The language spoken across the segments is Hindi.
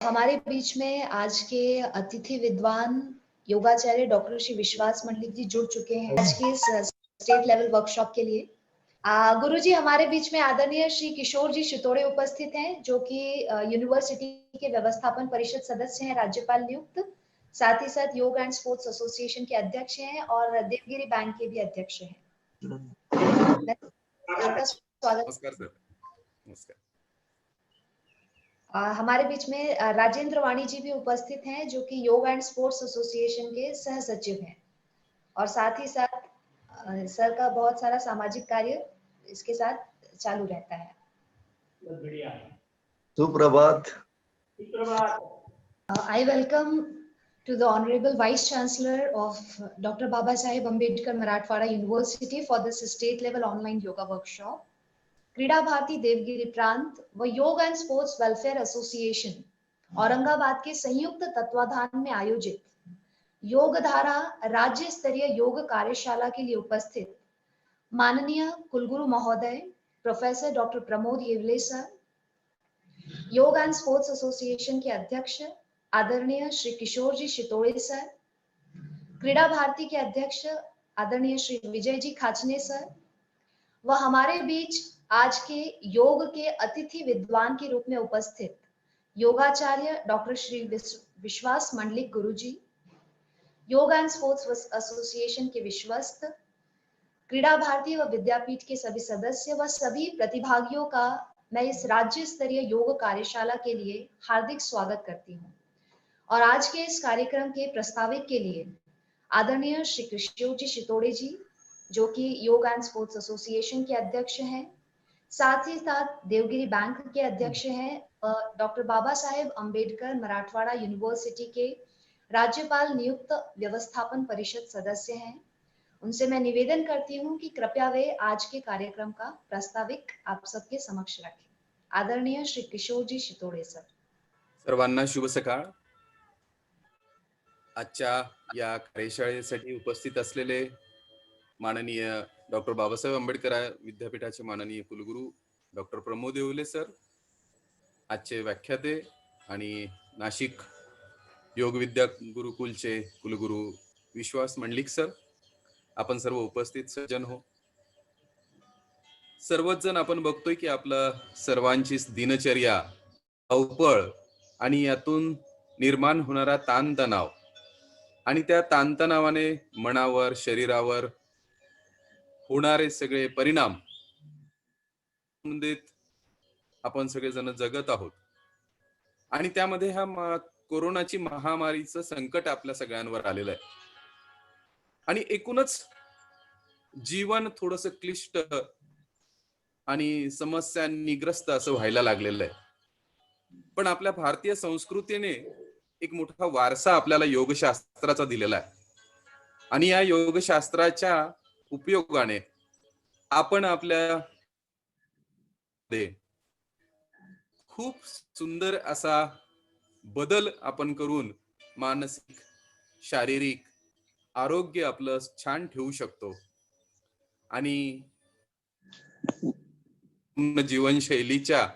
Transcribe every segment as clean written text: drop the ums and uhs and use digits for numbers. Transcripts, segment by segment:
हमारे बीच में आज के अतिथि विद्वान योगाचार्य डॉक्टर श्री विश्वास मंडलिक जी जुड़ चुके हैं आज के स्टेट लेवल वर्कशॉप के लिए। गुरु जी हमारे बीच में आदरणीय श्री किशोर जी शितोड़े उपस्थित हैं, जो कि यूनिवर्सिटी के व्यवस्थापन परिषद सदस्य हैं, राज्यपाल नियुक्त, साथ ही साथ योग एंड स्पोर्ट्स एसोसिएशन के अध्यक्ष हैं और देवगिरी बैंक के भी अध्यक्ष हैं। आपका स्वागत। नमस्कार सर। नमस्कार। हमारे बीच में राजेंद्र वाणी जी भी उपस्थित हैं, जो कि योग एंड स्पोर्ट्स एसोसिएशन के सह सचिव हैं, और साथ ही साथ सर का बहुत सारा सामाजिक कार्य इसके साथ चालू रहता है। सुप्रभात। I welcome to the Honorable Vice Chancellor of Dr. Baba Saheb Ambedkar Marathwada University for this state level online yoga workshop. क्रीड़ा भारती देवगिरी प्रांत व योग and sports welfare association Aurangabad के संयुक्त तत्वाधान में आयोजित योग धारा राज्य स्तरीय योग कार्यशाला के लिए उपस्थित माननीय कुलगुरु महोदय professor doctor Pramod Yewale sir, Yoga and sports association के अध्यक्ष आदरणीय श्री किशोर जी शितोड़े सर, क्रीड़ा भारती के अध्यक्ष आदरणीय श्री विजय जी खाचने सर, व हमारे बीच आज के योग के अतिथि विद्वान के रूप में उपस्थित योगाचार्य डॉक्टर श्री विश्वास मंडलिक गुरु जी, योग एंड स्पोर्ट्स एसोसिएशन के विश्वस्त, क्रीड़ा भारती व विद्यापीठ के सभी सदस्य व सभी प्रतिभागियों का मैं इस राज्य स्तरीय योग कार्यशाला के लिए हार्दिक स्वागत करती हूँ। और आज के इस कार्यक्रम के प्रस्ताविक के लिए आदरणीय श्री किशोर जी शितोड़े जी, जो कि योग एंड स्पोर्ट्स एसोसिएशन के अध्यक्ष हैं, साथ ही साथ देवगिरी बैंक के अध्यक्ष हैं, डॉक्टर बाबा साहेब अंबेडकर मराठवाड़ा यूनिवर्सिटी के राज्यपाल नियुक्त व्यवस्थापन परिषद सदस्य हैं। उनसे मैं निवेदन करती हूं कि कृपया वे आज के कार्यक्रम का प्रस्ताविक आप सबके समक्ष रखें। आदरणीय श्री किशोर जी शितोड़े सर। सर्वांना शुभ सकाळ। आजच्या या कार्यशाळेसाठी उपस्थित असलेले माननीय डॉक्टर बाबासाहेब आंबेडकर विद्यापीठाचे माननीय कुलगुरू डॉक्टर प्रमोद येवले सर, आजचे व्याख्याते आणि नाशिक योग विद्या गुरुकुलचे कुलगुरू विश्वास मंडलिक सर, आपण सर्व उपस्थित सज्जन हो। सर्वच जण आपण बघतोय की आपलं सर्वांची दिनचर्या धावपळ आणि यातून निर्माण होणारा ताणतणाव आणि त्या ताणतणावाने मनावर शरीरावर होणारे सगळे परिणाम आपण सगळेजण जगत आहोत। आणि त्यामध्ये हा कोरोनाची महामारीचं संकट आपल्या सगळ्यांवर आलेलं आहे आणि एकूणच जीवन थोडंसं क्लिष्ट आणि समस्यांनी ग्रस्त असं व्हायला लागलेलं आहे। पण आपल्या भारतीय संस्कृतीने एक मोठा वारसा आपल्याला योगशास्त्राचा दिलेला आहे आणि या योगशास्त्राच्या उपयोगाने आपण आपल्या खूप सुंदर असा बदल आपण करून मानसिक शारीरिक आरोग्य आपलं छान ठेवू शकतो आणि जीवनशैलीच्या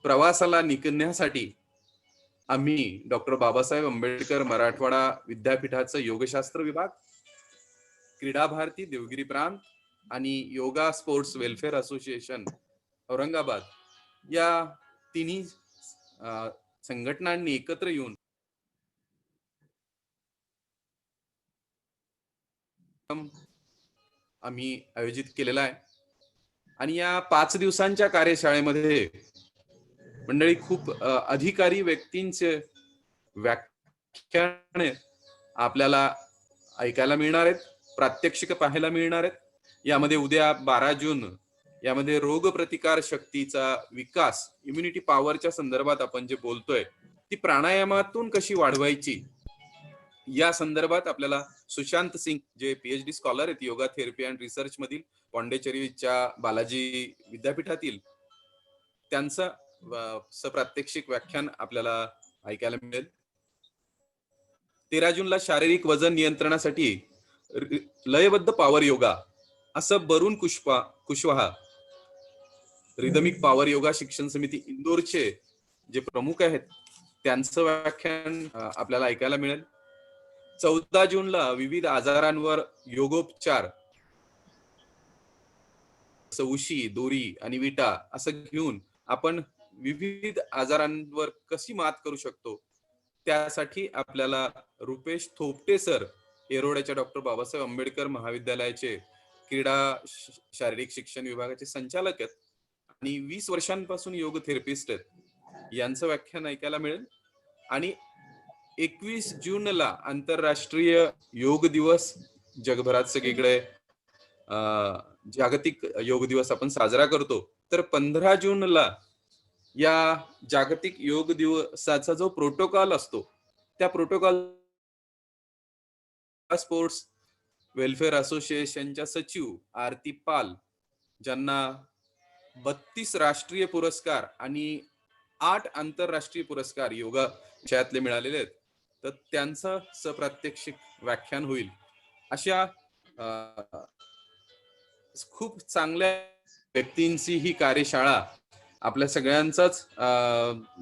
प्रवासाला निघण्यासाठी आम्ही डॉक्टर बाबासाहेब आंबेडकर मराठवाडा विद्यापीठाचं योगशास्त्र विभाग, क्रीडा भारती देवगिरी प्रांत आणि yoga sports welfare association Aurangabad या तिन्ही संघटनांनी एकत्र येऊन आम्ही आयोजित केलेला आहे। आणि या 5 दिवसांच्या कार्यशाळेमध्ये मंडळी खूप अधिकारी व्यक्तींचे व्याख्यान आपल्याला ऐकायला मिळणार आहेत, प्रात्यक्षिक पाहायला मिळणार आहेत। यामध्ये उद्या 12 जून यामध्ये रोग प्रतिकार शक्तीचा विकास, इम्युनिटी पॉवरच्या संदर्भात आपण जे बोलतोय ती प्राणायामातून कशी वाढवायची या संदर्भात आपल्याला सुशांत सिंग, जे पीएचडी स्कॉलर आहेत योगा थेरपी अँड रिसर्च मधील पॉंडेचेरीच्या बालाजी विद्यापीठातील, त्यांचं सप्रात्यक्षिक व्याख्यान आपल्याला ऐकायला मिळेल। 13 जूनला शारीरिक वजन नियंत्रणासाठी लयबद्ध पॉवर योगा असं बरून कुशवाहा रिदमिक पॉवर योगा शिक्षण समिती इंदोरचे जे प्रमुख आहेत त्यांचं व्याख्यान आपल्याला ऐकायला मिळेल. 14 जूनला विविध आजारांवर योगोपचार, उशी, दोरी आणि विटा असं घेऊन आपण विविध आजारांवर कशी मात करू शकतो, त्यासाठी आपल्याला रुपेश थोपटे सर, येरोड्याच्या डॉक्टर बाबासाहेब आंबेडकर महाविद्यालयाचे क्रीडा शारीरिक शिक्षण विभागाचे संचालक आहेत आणि 20 वर्षांपासून योग थेरपिस्ट आहेत, यांचं व्याख्यान ऐकायला मिळेल. आणि 21 जूनला आंतरराष्ट्रीय योग दिवस जगभरात सगळीकडे जागतिक योग दिवस आपण साजरा करतो. तर 15 जूनला या जागतिक योग दिवसाचा जो प्रोटोकॉल असतो, त्या प्रोटोकॉल स्पोर्ट्स वेलफेअर असोसिएशनच्या सचिव आरती पाल, ज्यांना 32 राष्ट्रीय पुरस्कार आणि 8 आंतरराष्ट्रीय पुरस्कार योगा विषयातले मिळालेले आहेत, तर त्यांचं सप्रात्यक्षिक व्याख्यान होईल. अशा खूप चांगल्या व्यक्तींची ही कार्यशाळा आपल्या सगळ्यांचाच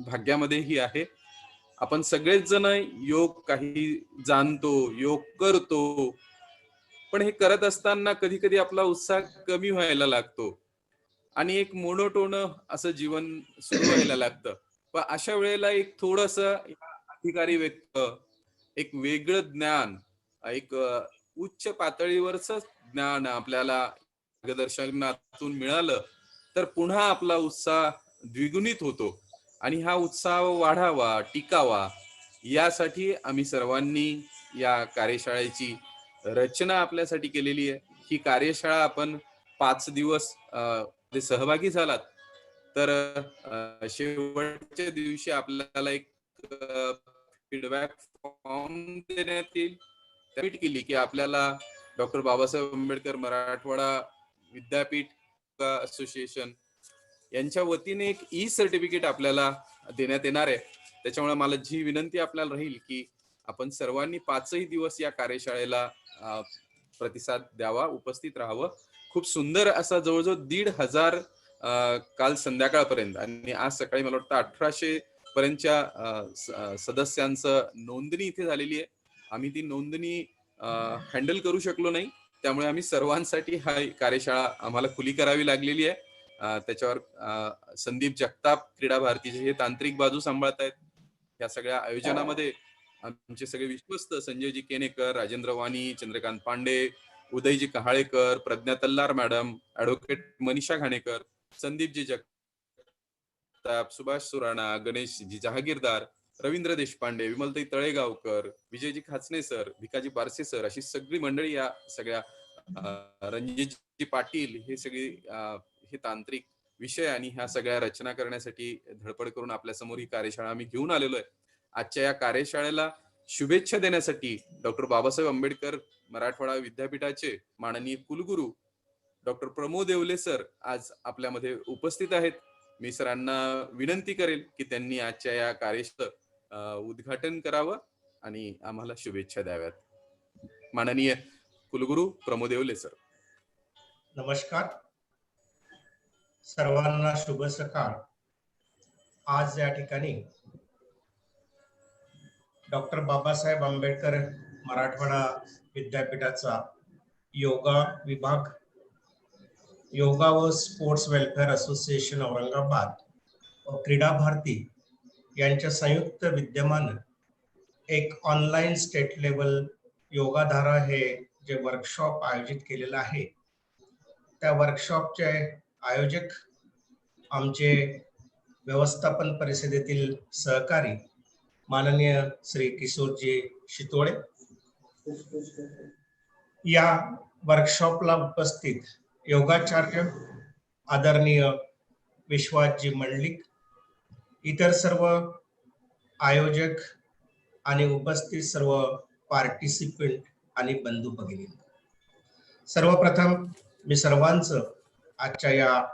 भाग्यामध्ये ही आहे. आपण सगळेच जण योग काही जाणतो, योग करतो, पण हे करत असताना कधी कधी आपला उत्साह कमी व्हायला लागतो आणि एक मोनोटोन असं जीवन सुरू व्हायला लागतं. पण अशा वेळेला एक थोडस अधिकारी व्यक्त, एक वेगळं ज्ञान, एक उच्च पातळीवरच ज्ञान आपल्याला मार्गदर्शनातून मिळालं तर पुन्हा आपला उत्साह द्विगुणित होतो आणि हा उत्साह वाढावा, टिकावा, यासाठी आम्ही सर्वांनी या कार्यशाळेची रचना आपल्यासाठी केलेली आहे. ही कार्यशाळा आपण 5 दिवस सहभागी झालात तर शेवटच्या दिवशी आपल्याला एक फीडबॅक फॉर्म देण्यात येईल. ट्वीट केली की आपल्याला डॉक्टर बाबासाहेब आंबेडकर मराठवाडा विद्यापीठ असोसिएशन यांच्या वतीने एक ई सर्टिफिकेट आपल्याला देण्यात येणार आहे. त्याच्यामुळे मला जी विनंती आपल्याला राहील की आपण सर्वांनी 5ही दिवस या कार्यशाळेला प्रतिसाद द्यावा, उपस्थित राहावं. खूप सुंदर असा जवळजवळ 1,500 काल संध्याकाळपर्यंत आणि आज सकाळी मला वाटतं 1800 पर्यंतच्या सदस्यांचं नोंदणी इथे झालेली आहे. आम्ही ती नोंदणी हँडल करू शकलो नाही, त्यामुळे आम्ही सर्वांसाठी हा कार्यशाळा आम्हाला खुली करावी लागलेली आहे. त्याच्यावर संदीप जगताप क्रीडा भारतीचे हे तांत्रिक बाजू सांभाळत आहेत. या सगळ्या आयोजनामध्ये आमचे सगळे विश्वस्त संजयजी केनेकर, राजेंद्र वाणी, चंद्रकांत पांडे, उदयजी कहाळेकर, प्रज्ञा तल्लार madam, advocate Manisha Ghanekar, Sandeepji Jagtap, Subhash Surana, Ganeshji Jahagirdar, Ravindra Deshpande, Vimaltai Talegaonkar, Vijayji खाचने sir, Bhikaji बारसे सर, अशी सगळी मंडळी, या सगळ्या रणजितजी पाटील, हे सगळी हे तांत्रिक विषय आणि ह्या सगळ्या रचना करण्यासाठी धडपड करून आपल्या समोर ही कार्यशाळा आम्ही घेऊन आलेलो आहे. आजच्या या कार्यशाळेला शुभेच्छा देण्यासाठी डॉक्टर बाबासाहेब आंबेडकर मराठवाडा विद्यापीठाचे माननीय कुलगुरू डॉक्टर प्रमोद येवले सर आज आपल्यामध्ये उपस्थित आहेत. मी सरांना विनंती करेल की त्यांनी आजच्या या कार्यशाळेचं उद्घाटन करावं आणि आम्हाला शुभेच्छा द्याव्यात. माननीय कुलगुरू प्रमोद येवले सर. नमस्कार सर्वांना, शुभ सकाळ. आज या ठिकाणी डॉक्टर बाबासाहेब आंबेडकर मराठवाडा विद्यापीठाचा योगा विभाग, योगा व स्पोर्ट्स वेलफेअर असोसिएशन औरंगाबाद व क्रीडा भारती यांच्या संयुक्त विद्यमानं एक ऑनलाईन स्टेट लेवल योगाधारा हे जे वर्कशॉप आयोजित केलेलं आहे, त्या वर्कशॉपचे आयोजक आमचे व्यवस्थापन परिषदेतील सहकारी माननीय श्री किशोरजी शितोळे. या वर्कशॉपला उपस्थित योगाचार्य आदरणीय विश्वासजी मंडलिक, इतर सर्व आयोजक आणि उपस्थित सर्व पार्टिसिपेंट आणि बंधू भगिनी, सर्वप्रथम मी सर्वांचं आजच्या या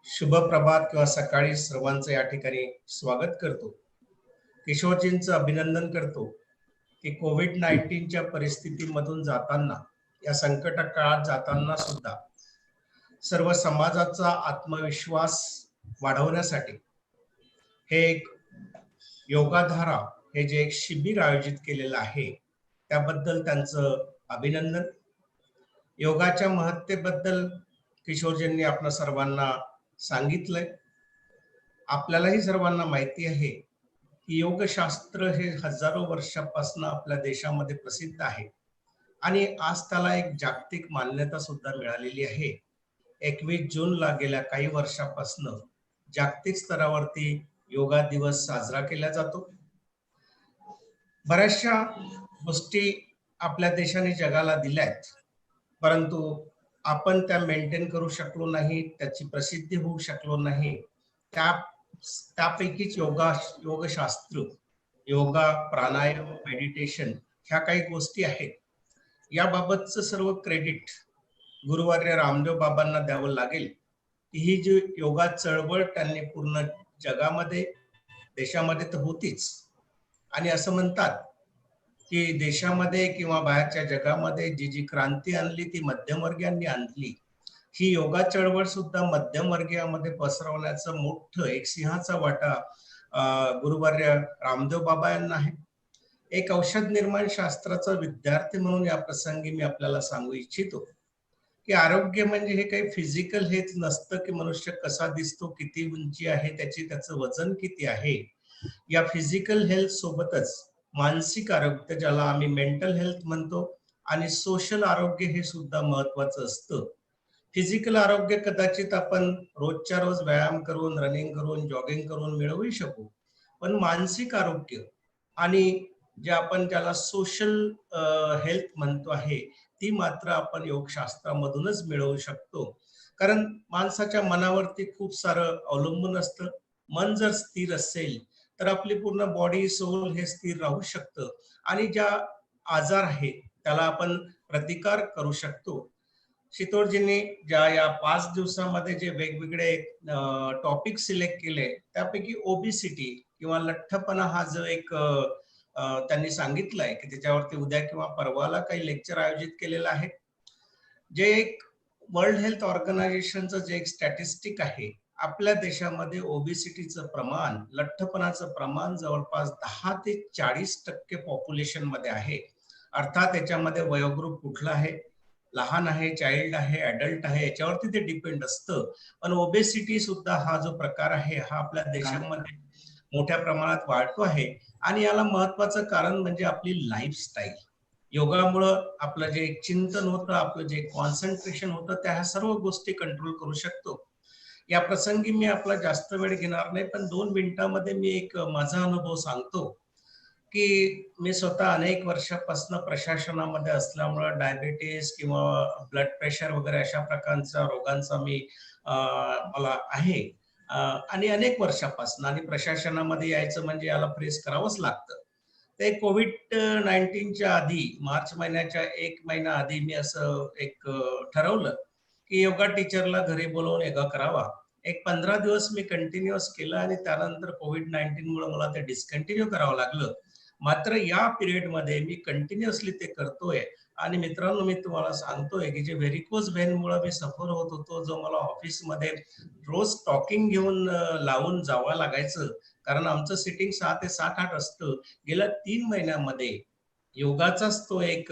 शुभ प्रभात किंवा सकाळी सर्वांचं या ठिकाणी स्वागत करतो. किशोरजींचं अभिनंदन करतो की कोविड-19च्या परिस्थितीमधून जाताना, या संकट काळात जाताना सुद्धा सर्व समाजाचा आत्मविश्वास वाढवण्यासाठी हे एक योगाधारा हे जे एक शिबिर आयोजित केलेलं आहे त्याबद्दल त्यांचं अभिनंदन. योगाच्या महत्तेबद्दल किशोरजींनी आपल्या सर्वांना सांगितलंय. आपल्यालाही सर्वांना माहिती आहे की योगशास्त्र हे हजारो वर्षापासून आपल्या देशामध्ये प्रसिद्ध आहे आणि आज त्याला एक जागतिक मान्यता सुद्धा मिळालेली आहे. 21 जूनला गेल्या काही वर्षापासून जागतिक स्तरावरती योगा दिवस साजरा केला जातो. बऱ्याचशा गोष्टी आपल्या देशाने जगाला दिल्यात, परंतु आपण त्या मेंटेन करू शकलो नाही, त्याची प्रसिद्धी होऊ शकलो नाही. त्यापैकीच योगशास्त्र, योगा, प्राणायाम, मेडिटेशन ह्या काही गोष्टी आहेत. याबाबतचं सर्व क्रेडिट गुरुवर्य रामदेव बाबांना द्यावं लागेल. ही जी योगा चळवळ त्यांनी पूर्ण जगामध्ये, देशामध्ये तर होतीच, आणि असं म्हणतात की देशामध्ये किंवा बाहेरच्या जगामध्ये जी क्रांती आणली ती मध्यमवर्गीयांनी आणली. ही योगा चळवळ सुद्धा मध्यमवर्गीयामध्ये पसरवण्याचं मोठं एक सिंहाचा वाटा गुरुवर्य रामदेव बाबा यांना आहे. एक औषध निर्माण शास्त्राचा विद्यार्थी म्हणून या प्रसंगी मी आपल्याला सांगू इच्छितो की आरोग्य म्हणजे हे काही फिजिकल हेच नसतं की मनुष्य कसा दिसतो, किती उंची आहे त्याचं वजन किती आहे. या फिजिकल हेल्थ सोबतच मानसिक आरोग्य, ज्याला आम्ही मेंटल हेल्थ म्हणतो, आणि सोशल आरोग्य हे सुद्धा महत्वाचं असतं. फिजिकल आरोग्य कदाचित आपण रोजच्या रोज व्यायाम करून, रनिंग करून, जॉगिंग करून मिळवू शकू, पण मानसिक आरोग्य आणि जे आपण ज्याला सोशल हेल्थ म्हणतो आहे ती मात्र आपण योगशास्त्रामधूनच मिळवू शकतो. कारण माणसाच्या मनावरती खूप सारं अवलंबून असतं. मन जर स्थिर असेल तर आपली पूर्ण बॉडी, सोल हे स्थिर राहू शकतं आणि ज्या आजार आहेत त्याला आपण प्रतिकार करू शकतो. शितोडजींनी ज्या या 5 दिवसामध्ये जे वेगवेगळे टॉपिक सिलेक्ट केले त्यापैकी ओबेसिटी किंवा लठ्ठपणा हा जो एक त्यांनी सांगितलंय की त्याच्यावरती उद्या किंवा परवाला काही लेक्चर आयोजित केलेलं आहे. जे एक वर्ल्ड हेल्थ ऑर्गनायझेशनचं जे एक स्टॅटिस्टिक आहे, आपल्या देशामध्ये ओबेसिटीचं प्रमाण, लठ्ठपणाचं प्रमाण जवळपास 10 ते 40% पॉप्युलेशन मध्ये आहे. अर्थात याच्यामध्ये वयोगृप कुठला आहे, लहान आहे, चाइल्ड आहे, अडल्ट आहे, याच्यावरती ते डिपेंड असतं. पण ओबेसिटी सुद्धा हा जो प्रकार आहे हा आपल्या देशामध्ये मोठ्या प्रमाणात वाढतो आहे आणि याला महत्वाचं कारण म्हणजे आपली लाईफस्टाईल. योगामुळं आपलं जे चिंतन होतं, आपलं जे कॉन्सन्ट्रेशन होतं, त्या सर्व गोष्टी कंट्रोल करू शकतो. या प्रसंगी मी आपला जास्त वेळ घेणार नाही, पण 2 मिनिटांमध्ये मी एक माझा अनुभव सांगतो की मी स्वतः अनेक वर्षापासून प्रशासनामध्ये असल्यामुळे डायबिटीस किंवा ब्लड प्रेशर वगैरे अशा प्रकारच्या रोगांचा मला आहे आणि अनेक वर्षापासून, आणि प्रशासनामध्ये यायचं म्हणजे याला फेस करावंच लागतं. ते कोविड-19च्या आधी, मार्च महिन्याच्या 1 महिना आधी मी असं एक ठरवलं की योगा टीचरला घरी बोलवून योगा करावा. एक 15 दिवस मी कंटिन्युअस केलं आणि त्यानंतर कोविड-19 मुळे मला ते डिस्कंटिन्यू करावं लागलं. मात्र या पिरियडमध्ये मी कंटिन्युअसली ते करतोय आणि मित्रांनो, मी तुम्हाला सांगतोय की जे व्हेरिकोज व्हेन मुळे मी सफर होत होतो, जो मला ऑफिसमध्ये रोज टॉकिंग घेऊन लावून जावं लागायचं, कारण आमचं सिटिंग 6 ते 7-8 असतं. गेल्या 3 महिन्यामध्ये योगाचाच तो एक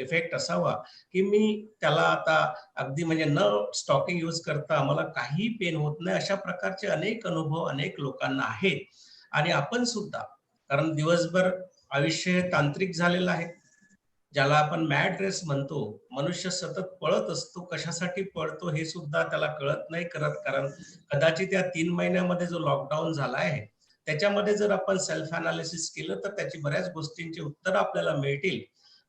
इफेक्ट असावा की मी त्याला आता अगदी म्हणजे न स्टॉकिंग यूज करता मला काही पेन होत नाही. अशा प्रकारचे अनेक अनुभव अनेक लोकांना आहेत आणि आपण सुद्धा, कारण दिवसभर आयुष्य हे तांत्रिक झालेलं आहे, ज्याला आपण मॅड रेस म्हणतो. मनुष्य सतत पळत असतो, कशासाठी पळतो हे सुद्धा त्याला कळत नाही करत. कारण कदाचित या 3 महिन्यामध्ये जो लॉकडाऊन झाला आहे त्याच्यामध्ये जर आपण सेल्फ अनालिसिस केलं तर त्याची बऱ्याच गोष्टींची उत्तर आपल्याला मिळतील.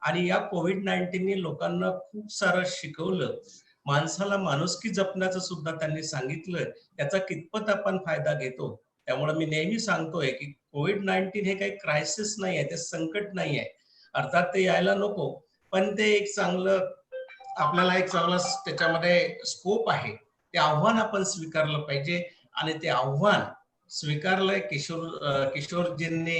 आणि या कोविड-19 लोकांना खूप सारं शिकवलं. माणसाला माणुसकी जपण्याचं सुद्धा त्यांनी सांगितलं. त्याचा कितपत आपण फायदा घेतो. त्यामुळे मी नेहमी सांगतोय की कोविड-19 हे काही क्रायसिस नाही आहे, ते संकट नाही आहे. अर्थात ते यायला नको, पण ते एक चांगलं, आपल्याला एक चांगला त्याच्यामध्ये स्कोप आहे. ते आव्हान आपण स्वीकारलं पाहिजे आणि ते आव्हान स्वीकारलंय. किशोरजींनी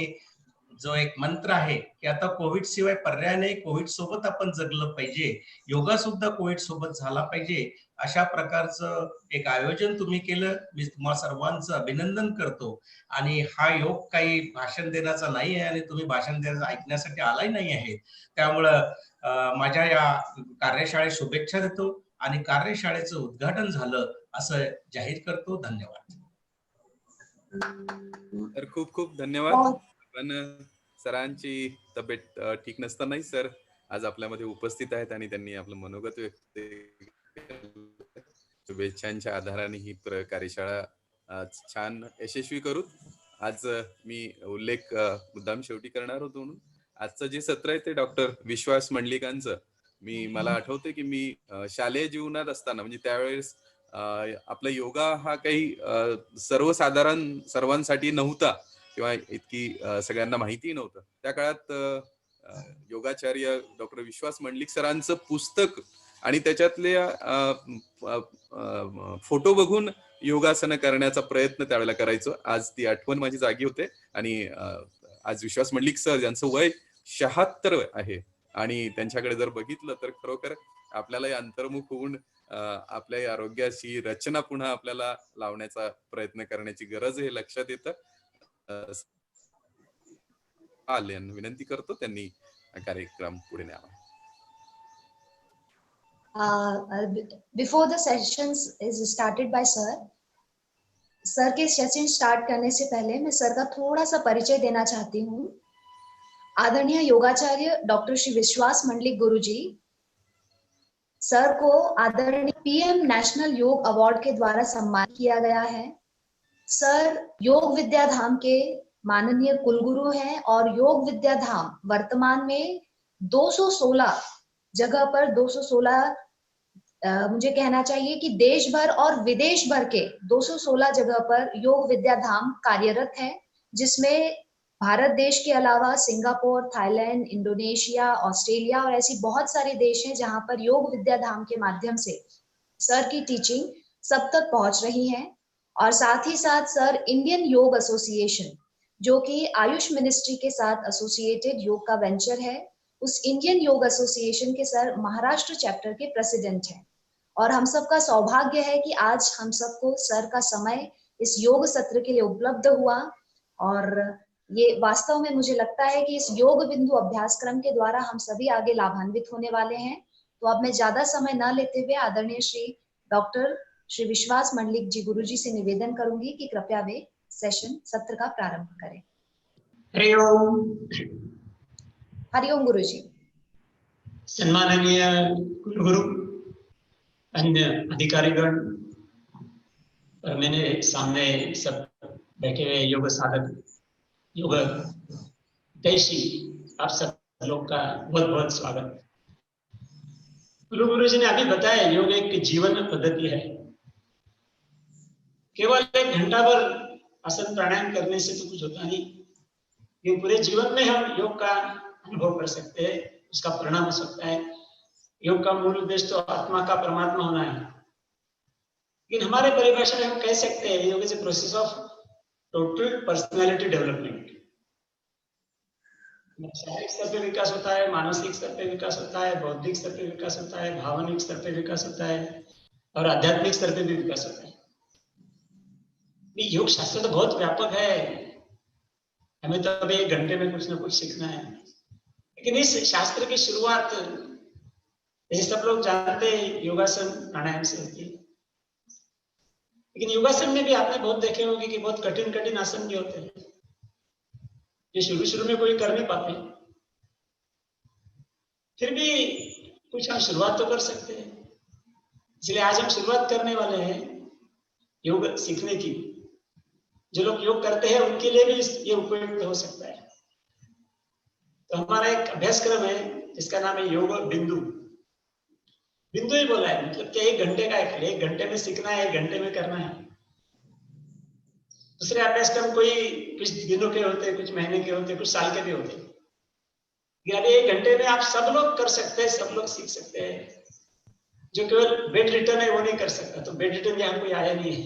जो एक मंत्र आहे की आता कोविड शिवाय पर्याय नाही, कोविड सोबत आपण जगलं पाहिजे, योगा सुद्धा कोविड सोबत झाला पाहिजे, अशा प्रकारचं एक आयोजन तुम्ही केलं. मी तुम्हा सर्वांचं अभिनंदन करतो. आणि हा योग काही भाषण देण्याचा नाही आहे आणि तुम्ही भाषण देण्याचं ऐकण्यासाठी आलाही नाही आहे. त्यामुळं माझ्या या कार्यशाळेत शुभेच्छा देतो आणि कार्यशाळेचं उद्घाटन झालं असं जाहीर करतो. धन्यवाद. तर खूप खूप धन्यवाद. बहुत पण सरांची तब्येत ठीक नसतानाही सर आज आपल्यामध्ये उपस्थित आहेत आणि त्यांनी आपलं मनोगत व्यक्त केलं. शुभेच्छांच्या आधाराने ही कार्यशाळा आज छान यशस्वी करू. आज मी उल्लेख मुद्दाम शेवटी करणार होतो म्हणून आजचं जे सत्र आहे ते डॉक्टर विश्वास मंडलिकांचं मला आठवते की मी शालेय जीवनात असताना म्हणजे त्यावेळेस आपला योगा हा काही सर्वसाधारण सर्वांसाठी नव्हता किंवा इतकी सगळ्यांना माहिती नव्हतं. त्या काळात योगाचार्य डॉक्टर विश्वास मंडलिक सरांचं पुस्तक आणि त्याच्यातले फोटो बघून योगासनं करण्याचा प्रयत्न त्यावेळेला करायचो. आज ती आठवण माझी जागी होते. आणि आज विश्वास मंडलिक सर ज्यांचं वय 76 आहे आणि त्यांच्याकडे जर बघितलं तर खरोखर आपल्याला अंतर्मुख होऊन आपल्या या आरोग्याची रचना पुन्हा आपल्याला लावण्याचा प्रयत्न करण्याची गरज हे लक्षात येतं. विनंती करतो त्यांनी कार्यक्रम पुढे न्यावा. Before the sessions is started by sir के सेशन स्टार्ट करने से पहले मैं सर का थोड़ा सा परिचय देना चाहती हूँ. आदरणीय योगाचार्य डॉक्टर श्री विश्वास मंडलिक गुरुजी सर को आदरणीय पीएम नेशनल योग अवार्ड के द्वारा सम्मानित किया गया है. सर योग विद्या धाम के माननीय कुलगुरु हैं और योग विद्या धाम वर्तमान में 216 जगह पर 216 मुझे कहना चाहिए कि देश भर और विदेश भर के 216 जगह पर योग विद्या धाम कार्यरत है, जिसमें भारत देश के अलावा सिंगापुर, थाईलैंड, इंडोनेशिया, ऑस्ट्रेलिया और ऐसी बहुत सारे देश हैं जहां पर योग विद्या धाम के माध्यम से सर की टीचिंग सब तक पहुंच रही है. और साथ ही साथ सर इंडियन योग एसोसिएशन जो कि आयुष मिनिस्ट्री के साथ एसोसिएटेड योग का वेंचर है, उस इंडियन योग एसोसिएशन के सर महाराष्ट्र चैप्टर के प्रेसिडेंट हैं. और हम सबका सौभाग्य है कि आज हम सबको सर का समय इस योग सत्र के लिए उपलब्ध हुआ. और ये वास्तव में मुझे लगता है कि इस योग बिंदु अभ्यासक्रम के द्वारा हम सभी आगे लाभान्वित होने वाले हैं. तो अब मैं ज्यादा समय न लेते हुए आदरणीय श्री डॉक्टर श्री विश्वास मंडलिक जी गुरुजी से निवेदन करूंगी कि कृपया वे सेशन सत्र का प्रारंभ करें. हरिओम. हरिओम गुरुजी. सम्माननीय कुलगुरु, अन्य अधिकारीगण और मेरे सामने सब बैठे हुए योग साधक, योग देशी, आप सब लोग का बहुत बहुत स्वागत. गुरु जी ने अभी बताया योग एक जीवन पद्धति है. केवल 1 घंटा भर आसन प्राणायाम करने से तो कुछ होता नहीं. ये पूरे जीवन में हम योग का अनुभव कर सकते हैं, उसका परिणाम हो सकता है. योग का मूल उद्देश्य तो आत्मा का परमात्मा होना है. लेकिन हमारे परिभाषा में हम कह सकते हैं योग is a process of total personality development. शारीरिक स्तर पे विकास होता है, मानसिक स्तर पे विकास होता है, बौद्धिक स्तर पे विकास होता है, भावनिक स्तर पे विकास होता है और आध्यात्मिक स्तर पे भी विकास होता है. योग शास्त्र तो बहुत व्यापक है, हमें तो अभी 1 घंटे में कुछ ना कुछ सीखना है. लेकिन इस शास्त्र की शुरुआत जैसे सब लोग जानते हैं योगासन प्राणायाम से होती है. लेकिन योगासन में भी आपने बहुत देखे होंगे कि बहुत कठिन कठिन आसन भी होते हैं जो शुरू में कोई कर नहीं पाते. फिर भी कुछ हम शुरुआत तो कर सकते हैं. इसलिए आज हम शुरुआत करने वाले हैं योग सीखने की. जो लोग योग करते हैं उनके लिए भी ये उपयुक्त हो सकता है. तो हमारा एक अभ्यासक्रम है जिसका नाम है योग बिंदु. बिंदु ही बोला है, मतलब कि 1 घंटे का है. 1 घंटे में सीखना है, 1 घंटे में करना है. दूसरे अभ्यासक्रम कोई कुछ दिनों के होते हैं, कुछ महीने के होते हैं, कुछ साल के भी होते हैं. यानी 1 घंटे में आप सब लोग कर सकते हैं, सब लोग सीख सकते हैं. जो केवल बेड रिटर्न है वो नहीं कर सकता. तो बेड रिटर्न यहाँ कोई आया नहीं है,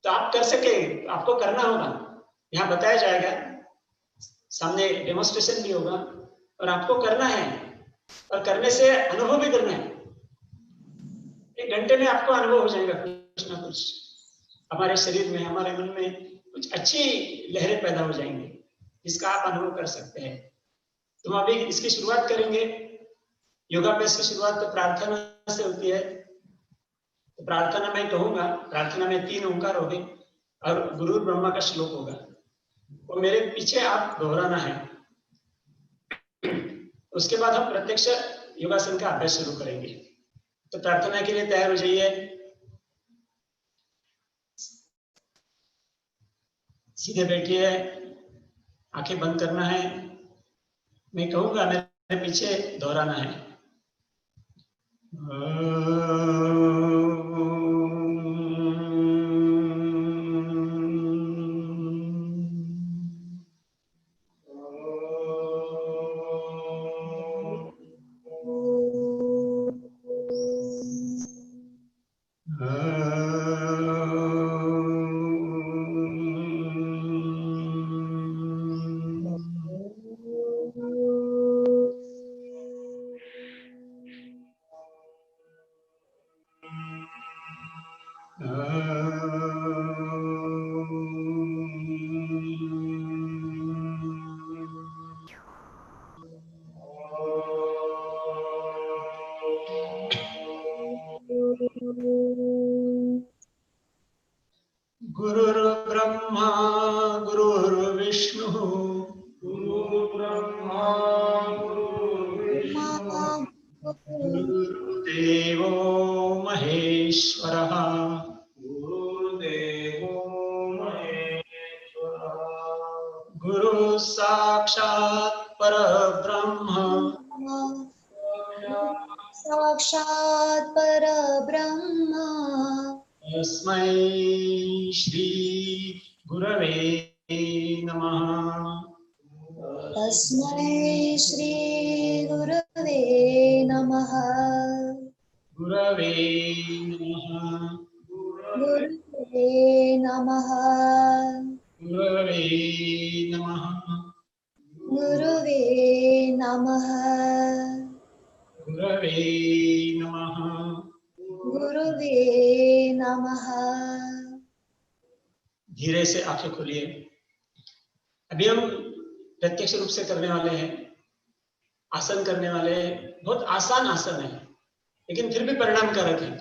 तो आप कर सके, आपको करना होगा. यहाँ बताया जाएगा, सामने डेमोन्स्ट्रेशन भी होगा और आपको करना है और करने से अनुभव भी करना है. 1 घंटे में आपको अनुभव हो जाएगा कुछ ना कुछ, हमारे शरीर में, हमारे मन में कुछ अच्छी लहरें पैदा हो जाएंगी जिसका आप अनुभव कर सकते हैं। तो हम अभी इसकी शुरुआत करेंगे। योगाभ्यास की शुरुआत तो प्रार्थना से होती है। तो प्रार्थना मैं कहूंगा, प्रार्थना में 3 ओंकार होंगे और गुरु ब्रह्मा का श्लोक होगा, वो मेरे पीछे आप दोहराना है। उसके बाद हम प्रत्यक्ष योगासन का अभ्यास शुरू करेंगे। तो प्रार्थना के लिए तैयार हो जाइए। सीधे बैठिए, आंखें बंद करना है। मैं कहूंगा, मेरे पीछे दोहराना है। गुरुर्ब्रह्मा गुरुर्विष्णु गुरुर्ब्रह्मा गुरुर्देवो महेश्वरः गुरु साक्षात् परब्रह्म साक्षात् परब्रह्म तस्मै श्री गुरवे नमः। तस्मै श्री गुरवे नमः। गुरवे नमः। गुरवे नमः। गुरवे नमः। गुरवे नमः। गुरवे नमः। गुरुवे नमः। धीरे से आंखें खोलिए। अभी हम प्रत्यक्ष रूप से करने वाले हैं, आसन करने वाले हैं। बहुत आसान आसन है लेकिन फिर भी परिणामकारक है।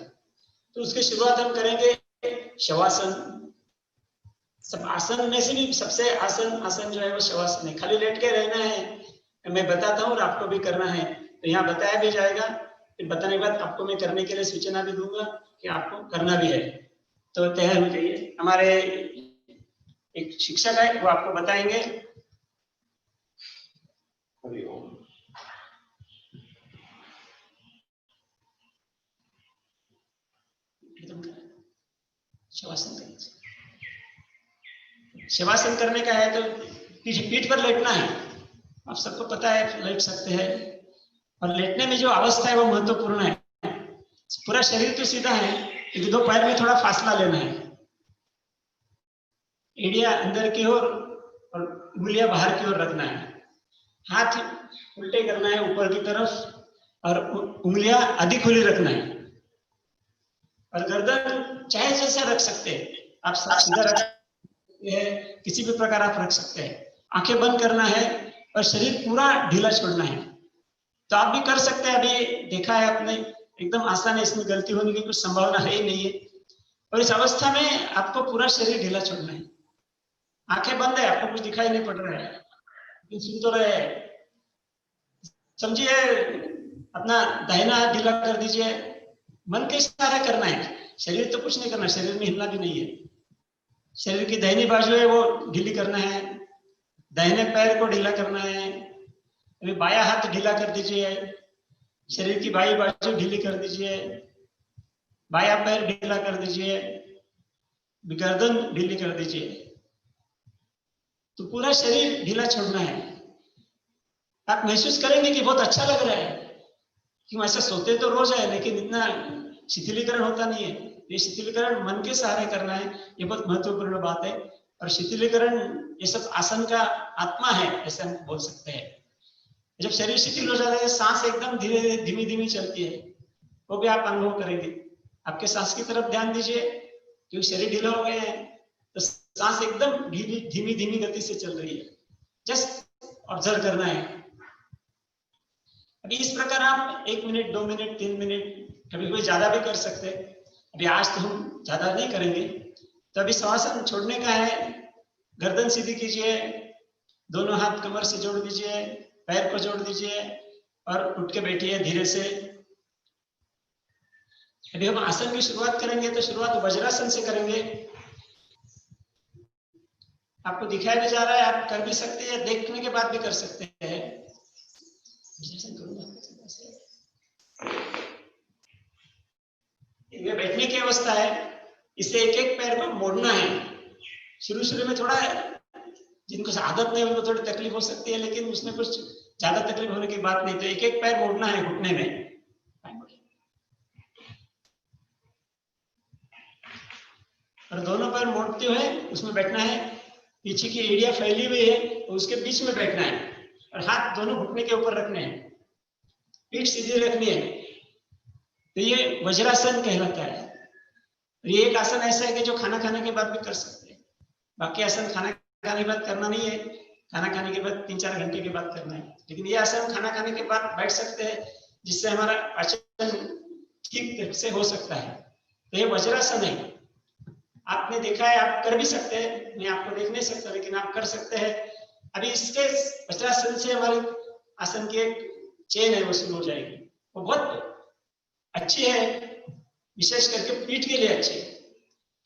तो उसकी शुरुआत हम करेंगे शवासन। सब आसन में से भी सबसे आसन जो है वो शवासन है। खाली लेट के रहना है, मैं बताता हूँ और आपको भी करना है। तो यहाँ बताया भी जाएगा, फिर बताने के बाद आपको मैं करने के लिए सूचना भी दूंगा कि आपको करना भी है। तो तैयार हो जाइए। हमारे एक शिक्षक है, वो आपको बताएंगे। शवासन करने का है तो पीठ पर लेटना है। आप सबको पता है लेट सकते हैं, और लेटने में जो अवस्था है वो महत्वपूर्ण है। पूरा शरीर तो सीधा है, लेकिन 2 पैर में थोड़ा फासला लेना है। एड़िया अंदर की ओर और उंगलियां बाहर की ओर रखना है। हाथ उल्टे करना है ऊपर की तरफ, और उंगलियां आधी खुली रखना है। और गर्दन चाहे जैसा रख सकते हैं आप, सीधा रख सकते हैं, किसी भी प्रकार आप रख सकते हैं। आंखें बंद करना है और शरीर पूरा ढीला छोड़ना है। तो आप भी कर सकते हैं। अभी देखा है आपने, एकदम आसान है, इसमें गलती होने की कुछ संभावना है ही नहीं है। और इस अवस्था में आपको पूरा शरीर ढीला छोड़ना है। आंखें बंद है, आपको कुछ दिखाई नहीं पड़ रहा है, लेकिन सुन तो रहे। समझिए, अपना दाहिना हाथ ढीला कर दीजिए। मन के इशारा करना है, शरीर तो कुछ नहीं करना, शरीर में हिलना भी नहीं है। शरीर की दाहिनी बाजू है वो ढीली करना है, दाहिने पैर को ढीला करना है। अभी बायां हाथ ढीला कर दीजिए, शरीर की बाईं बाजू ढीली कर दीजिए, बायां पैर ढीला कर दीजिए, गर्दन ढीली कर दीजिए। तो पूरा शरीर ढीला छोड़ना है। आप महसूस करेंगे कि बहुत अच्छा लग रहा है, कि ऐसा सोते तो रोज है लेकिन इतना शिथिलीकरण होता नहीं है। ये शिथिलीकरण मन के सहारे करना है, ये बहुत महत्वपूर्ण बात है। और शिथिलीकरण ये सब आसन का आत्मा है, ऐसे हम बोल सकते हैं। जब शरीर शिथिल हो जाता है, सांस एकदम धीरे धीमी धीमी चलती है, वो भी आप अनुभव करेंगे। आपके सांस की तरफ ध्यान दीजिए, क्योंकि शरीर ढीला हो गए हैं तो सांस एकदम धीमी धीमी गति से चल रही है, जस्ट ऑब्जर्व करना है। अभी इस प्रकार आप 1 मिनट 2 मिनट 3 मिनट, कभी कोई ज्यादा भी कर सकते हैं। अभी आज तो हम ज्यादा नहीं करेंगे। तो अभी शवासन छोड़ने का है। गर्दन सीधी कीजिए, दोनों हाथ कमर से जोड़ दीजिए, पैर को जोड़ दीजिए और उठ के बैठिए धीरे से। अभी हम आसन की शुरुआत करेंगे तो शुरुआत वज्रासन से करेंगे। आपको दिखाया भी जा रहा है, आप कर भी सकते हैं, देखने के बाद भी कर सकते हैं। ये बैठने की अवस्था है, इसे एक एक पैर को मोड़ना है। शुरू में थोड़ा जिनको आदत नहीं उनको थोड़ी तकलीफ हो सकती है, लेकिन उसमें कुछ ज्यादा तकलीफ होने की बात नहीं। तो एक एक पैर मोड़ना है घुटने में। और दोनों पैर मोड़ते हुए उसमें बैठना है। पीछे की एड़ियां फैली हुई है तो उसके बीच में बैठना है और हाथ दोनों घुटने के ऊपर रखने हैं, पीठ सीधी रखनी है। तो ये वज्रासन कहलाता है। ये एक आसन ऐसा है कि जो खाना खाने के बाद भी कर सकते हैं। बाकी आसन खाना खाने के बाद करना नहीं है, खाना खाने के बाद 3-4 घंटे के बाद करना है। लेकिन ये आसन खाना खाने के बाद बैठ सकते हैं, जिससे हमारा पाचन ठीक से हो सकता है। तो ये वज्रासन है। आपने देखा है, आप कर भी सकते हैं, मैं आपको देख नहीं सकता, लेकिन आप कर सकते हैं। अभी इसके वज्रासन से हमारी आसन की एक चेन है वो शुरू हो जाएगी। वो बहुत अच्छी है, विशेष करके पीठ के लिए अच्छी है।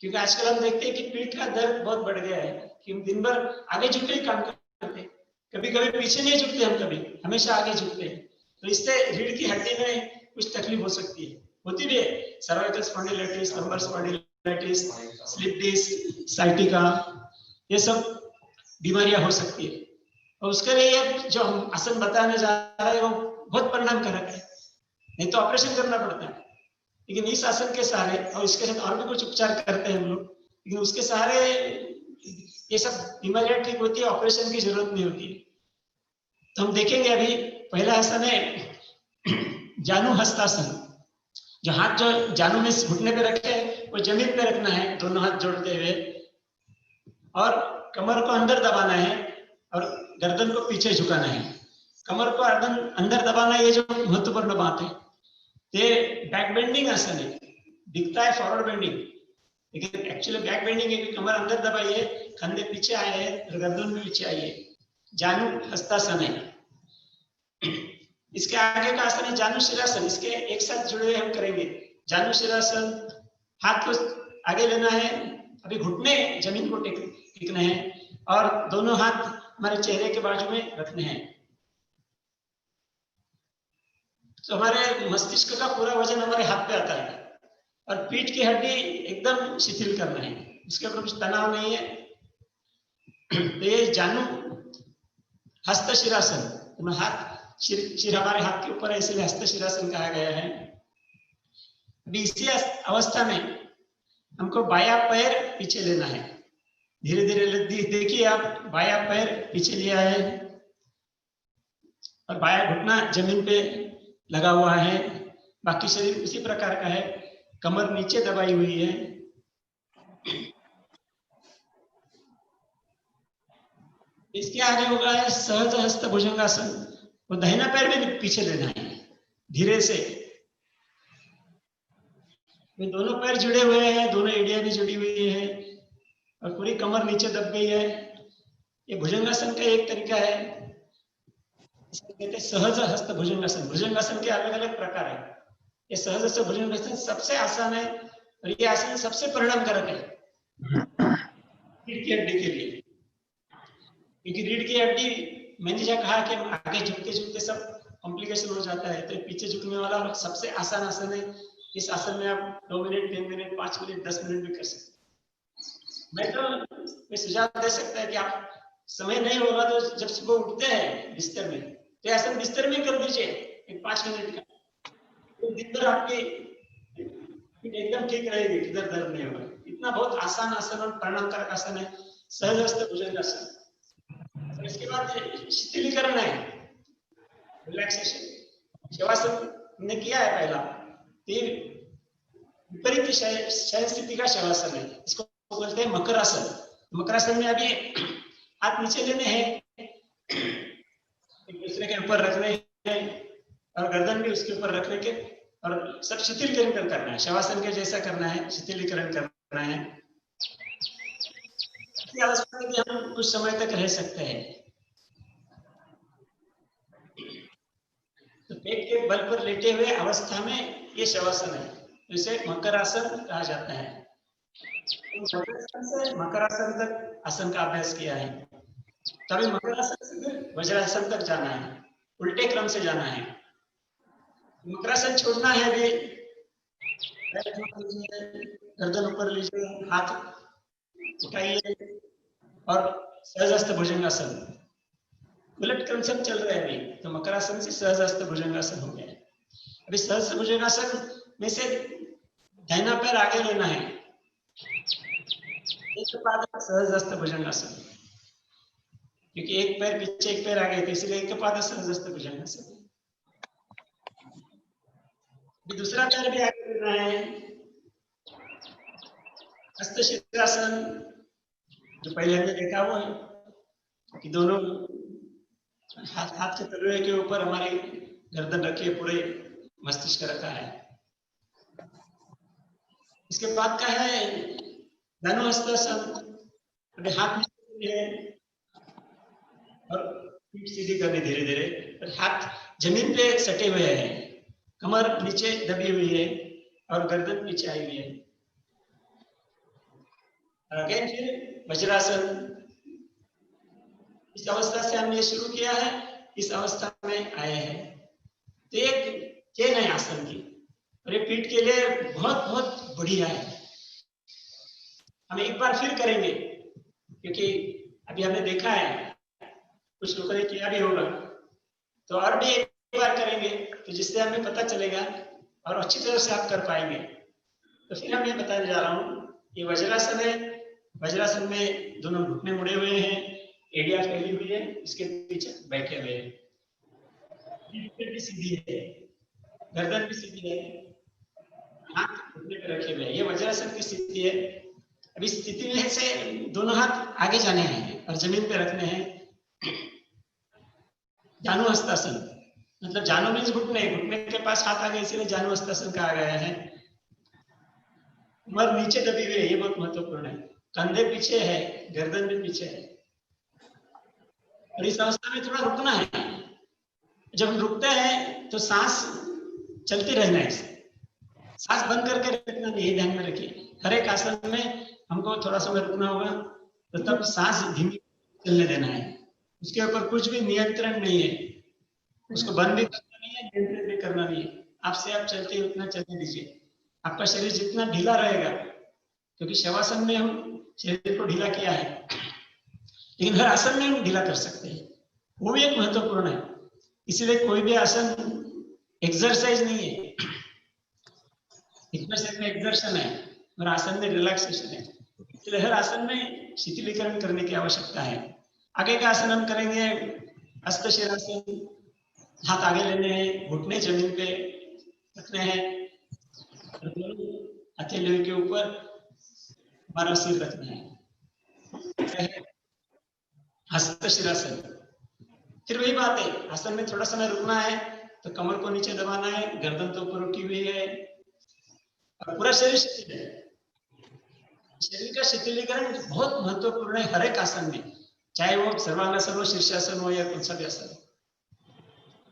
क्योंकि आजकल हम देखते हैं कि पीठ का दर्द बहुत बढ़ गया है कि हम दिन भर आगे झुक के ही काम करते हैं, कभी कभी पीछे नहीं झुकते, हम कभी हमेशा आगे झुकते हैं। तो इससे रीढ़ की हड्डी में कुछ तकलीफ हो सकती है, होती भी है। Cervical spondylitis, lumbar spondylitis, slip disc, sciatica, ये सब बीमारियां हो सकती है। और उसके लिए जो हम आसन बताने जा रहे हैं वो बहुत परिणामकारक है, नहीं तो ऑपरेशन करना पड़ता है। लेकिन इस आसन के सहारे, और इसके साथ और भी कुछ उपचार करते हैं हम लोग, लेकिन उसके सहारे ये सब बीमारियां ठीक होती है, ऑपरेशन की जरूरत नहीं होती है। तो हम देखेंगे अभी पहला आसन है जानु हस्तासन। जो हाथ जो जानु में घुटने पे रखे वो जमीन पे रखना है, दोनों हाथ जोड़ते हुए, और कमर को अंदर दबाना है और गर्दन को पीछे झुकाना है। कमर को अंदर दबाना, ये जो महत्वपूर्ण बात है। ये बैक बेंडिंग आसन है, दिखता है फॉरवर्ड बेंडिंग, लेकिन एक्चुअली बैक बेंडिंग है कि कमर अंदर दबाई है, कंधे पीछे आए हैं और गर्दन भी पीछे आई है। जानु हस्तासन है। इसके आगे का आसन है जानु शिरासन। इसके एक साथ जुड़े हुए हम करेंगे। जानु शिरासन, हाथ को आगे लेना है, अभी घुटने जमीन को टेकने हैं और दोनों हाथ हमारे चेहरे के बाजू में रखने हैं। तो हमारे मस्तिष्क का पूरा वजन हमारे हाथ पे आता है और पीठ की हड्डी एकदम शिथिल करना है, इसके ऊपर कुछ तनाव नहीं है। तो ये जानु हस्त शिरासन, हाथ शिर हमारे हाथ के ऊपर है, इसलिए हस्त शिरासन कहा गया है। अभी इसी अवस्था में हमको बायां पैर पीछे लेना है। धीरे धीरे देखिए आप, बायां पैर पीछे लिया है और बायां घुटना जमीन पे लगा हुआ है। बाकी शरीर उसी प्रकार का है, कमर नीचे दबाई हुई है। इसके आगे होगा है सहज हस्त भुजंगासन। वो दाहिना पैर भी पीछे लेना है धीरे से। ये दोनों पैर जुड़े हुए हैं, दोनों एड़ियां भी जुड़ी हुई है और पूरी कमर नीचे दब गई है। ये भुजंगासन का एक तरीका है, इसको कहते हैं सहज हस्त भुजंगासन। भुजंगासन के अलग अलग प्रकार है। ये सहज हस्त भुजंगासन सबसे आसान है और ये आसन सबसे परिणामकारक है रीढ़ की हड्डी के लिए। क्योंकि रीढ़ की हड्डी, मैंने जो कहा कि आगे झुकते झुकते सब कॉम्प्लिकेशन हो जाता है, तो पीछे झुकने वाला सबसे आसान आसन है। इस आसन में आप 2 मिनट 3 मिनट 5 मिनट 10 मिनट भी कर सकते हैं। मैं तो सुझाव दे सकता है कि आप समय नहीं होगा तो जब सुबह उठते हैं बिस्तर में, तो आसन बिस्तर में कर दीजिए एक 5 मिनट का, तो दिन भर आपकी एकदम ठीक रहेगी, किधर दर्द नहीं होगा। इतना बहुत आसान आसन और परिणामकारक आसन है सहज हस्त भुजंगासन। इसके बाद शिथिलीकरण है, रिलैक्सेशन। शवासन ने किया है पहला, विपरीत शयन स्थिति का शवासन है, इसको बोलते हैं मकरासन। मकरासन में अभी हाथ नीचे लेने हैं, एक दूसरे के ऊपर रखने हैं और गर्दन भी उसके ऊपर रखने के, और सब शिथिलीकरण करना है, शवासन के जैसा करना है, शिथिलीकरण करना है। इसी अवस्था में भी हम कुछ समय तक रह सकते हैं। तो पेट के बल पर लेटे हुए अवस्था में ये शवासन है, इसे मकरासन कहा जाता है। मकरासन से मकरासन तक आसन का अभ्यास किया है, तभी मकरासन से वज्रासन तक जाना है, उल्टे क्रम से जाना है। मकरासन छोड़ना है अभी, गर्दन ऊपर लीजिए, हाथ उठाइए और सहजहस्त भुजंगासन, उलट क्रम से चल रहे हैं अभी। तो मकरासन से सहजहस्त भुजंगासन हो गया। अभी सहज भुजंगासन में से दाहिना पैर आगे लेना है, एक पाद सहजहस्त भुजंगासन, क्योंकि एक पैर पीछे एक पैर आगे, तो इसलिए एक पाद सहजहस्त भुजंगासन। अभी दूसरा पैर भी आगे लेना है, हस्तशिरासन, जो पहले हमने देखा वो है कि दोनों हाथ के तलवे के ऊपर हमारी गर्दन रखी है, पूरे मस्तिष्क रखा है। इसके बाद का है धनुहस्तासन, अभी हाथ नीचे है और पीठ सीधी करनी धीरे धीरे, और हाथ जमीन पे सटे हुए हैं, कमर नीचे दबी हुई है और गर्दन पीछे आई हुई है। अगेन फिर वज्रासन, इस अवस्था से हमने शुरू किया है, इस अवस्था में आए हैं। तो एक चेन है आसन की, और ये पीठ के लिए बहुत बहुत बढ़िया है। हम एक बार फिर करेंगे, क्योंकि अभी हमने देखा है, कुछ लोगों ने किया भी होगा, तो और भी एक बार करेंगे, तो जिससे हमें पता चलेगा और अच्छी तरह से आप कर पाएंगे। तो फिर हम ये बताने जा रहा हूँ, ये वज्रासन है। वज्रासन में दोनों घुटने मुड़े हुए हैं, एड़ियां फैली हुई है, इसके पीछे बैठे हुए हैं, पीठ भी सीधी है, गर्दन भी सीधी है, हाथ घुटने पे रखे हुए हैं। ये वज्रासन की स्थिति है। अभी स्थिति में से दोनों हाथ आगे जाने हैं और जमीन पे रखने हैं। जानु हस्तासन, मतलब जानु मीन्स घुटने, घुटने के पास हाथ आ गए, इसलिए जानु हस्तासन कहा गया है। कमर नीचे दबी हुई है, ये बहुत महत्वपूर्ण है, कंधे पीछे है, गर्दन भी पीछे है। और इस अवस्था में थोड़ा रुकना है। जब हम रुकते हैं तो सांस चलती रहना है, सांस बंद करके रखना नहीं, ध्यान में रखिए। हर एक आसन में हमको थोड़ा समय रुकना होगा, तो तब सांस धीमी चलने देना है, उसके ऊपर कुछ भी नियंत्रण नहीं है, उसको बंद भी करना नहीं है, नियंत्रण भी करना नहीं है। आपसे आप चलते हैं उतना चलने दीजिए। आपका शरीर जितना ढीला रहेगा, क्योंकि शवासन में हम शरीर को ढीला किया है, लेकिन हर आसन में हम ढीला कर सकते हैं, वो भी एक महत्वपूर्ण है। इसीलिए कोई भी आसन एक्सरसाइज नहीं है, एक्सरसाइज में एक्सर्शन है और आसन में रिलैक्सेशन है। इसलिए हर आसन में शिथिलीकरण करने की आवश्यकता है। आगे का आसन हम करेंगे हस्तशिरासन, हाथ आगे लेने हैं, घुटने जमीन पे रखने हैं, हथेली के ऊपर हमारा सिर रखना है, हस्तशिरासन। फिर वही बात है, आसन में थोड़ा समय रुकना है, तो कमर को नीचे दबाना है, गर्दन तो ऊपर उठी हुई है और पूरा शरीर शिथिल है। शरीर का शिथिलीकरण बहुत महत्वपूर्ण है हर एक आसन में, चाहे वो सर्वांगासन हो, शीर्षासन हो या कौन सा भी आसन हो।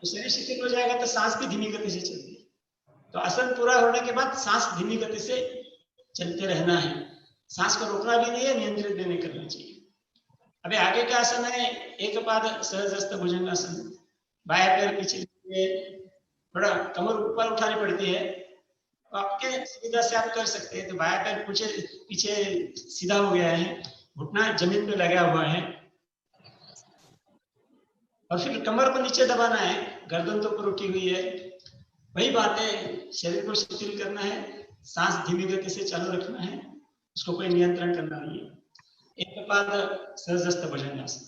तो शरीर शिथिल हो जाएगा तो सांस भी धीमी गति से चलती है। तो आसन पूरा होने के बाद सांस धीमी गति से चलते रहना है, सांस को रोकना भी नहीं है, नियंत्रित भी नहीं करना चाहिए। अभी आगे का आसन है एक पाद सहजहस्त भुजंगासन। बायां पैर पीछे, थोड़ा कमर ऊपर उठानी पड़ती है, तो आपके सुविधा से आप कर सकते हैं। तो बायां पैर पीछे सीधा हो गया है, घुटना जमीन पे लगा हुआ है, और फिर कमर को नीचे दबाना है, गर्दन तो ऊपर उठी हुई है। वही बात है, शरीर को शिथिल करना है, सांस धीमी गति से चालू रखना है, उसको कोई नियंत्रण करना नहीं है। एक पाद सहजहस्त भुजंगासन।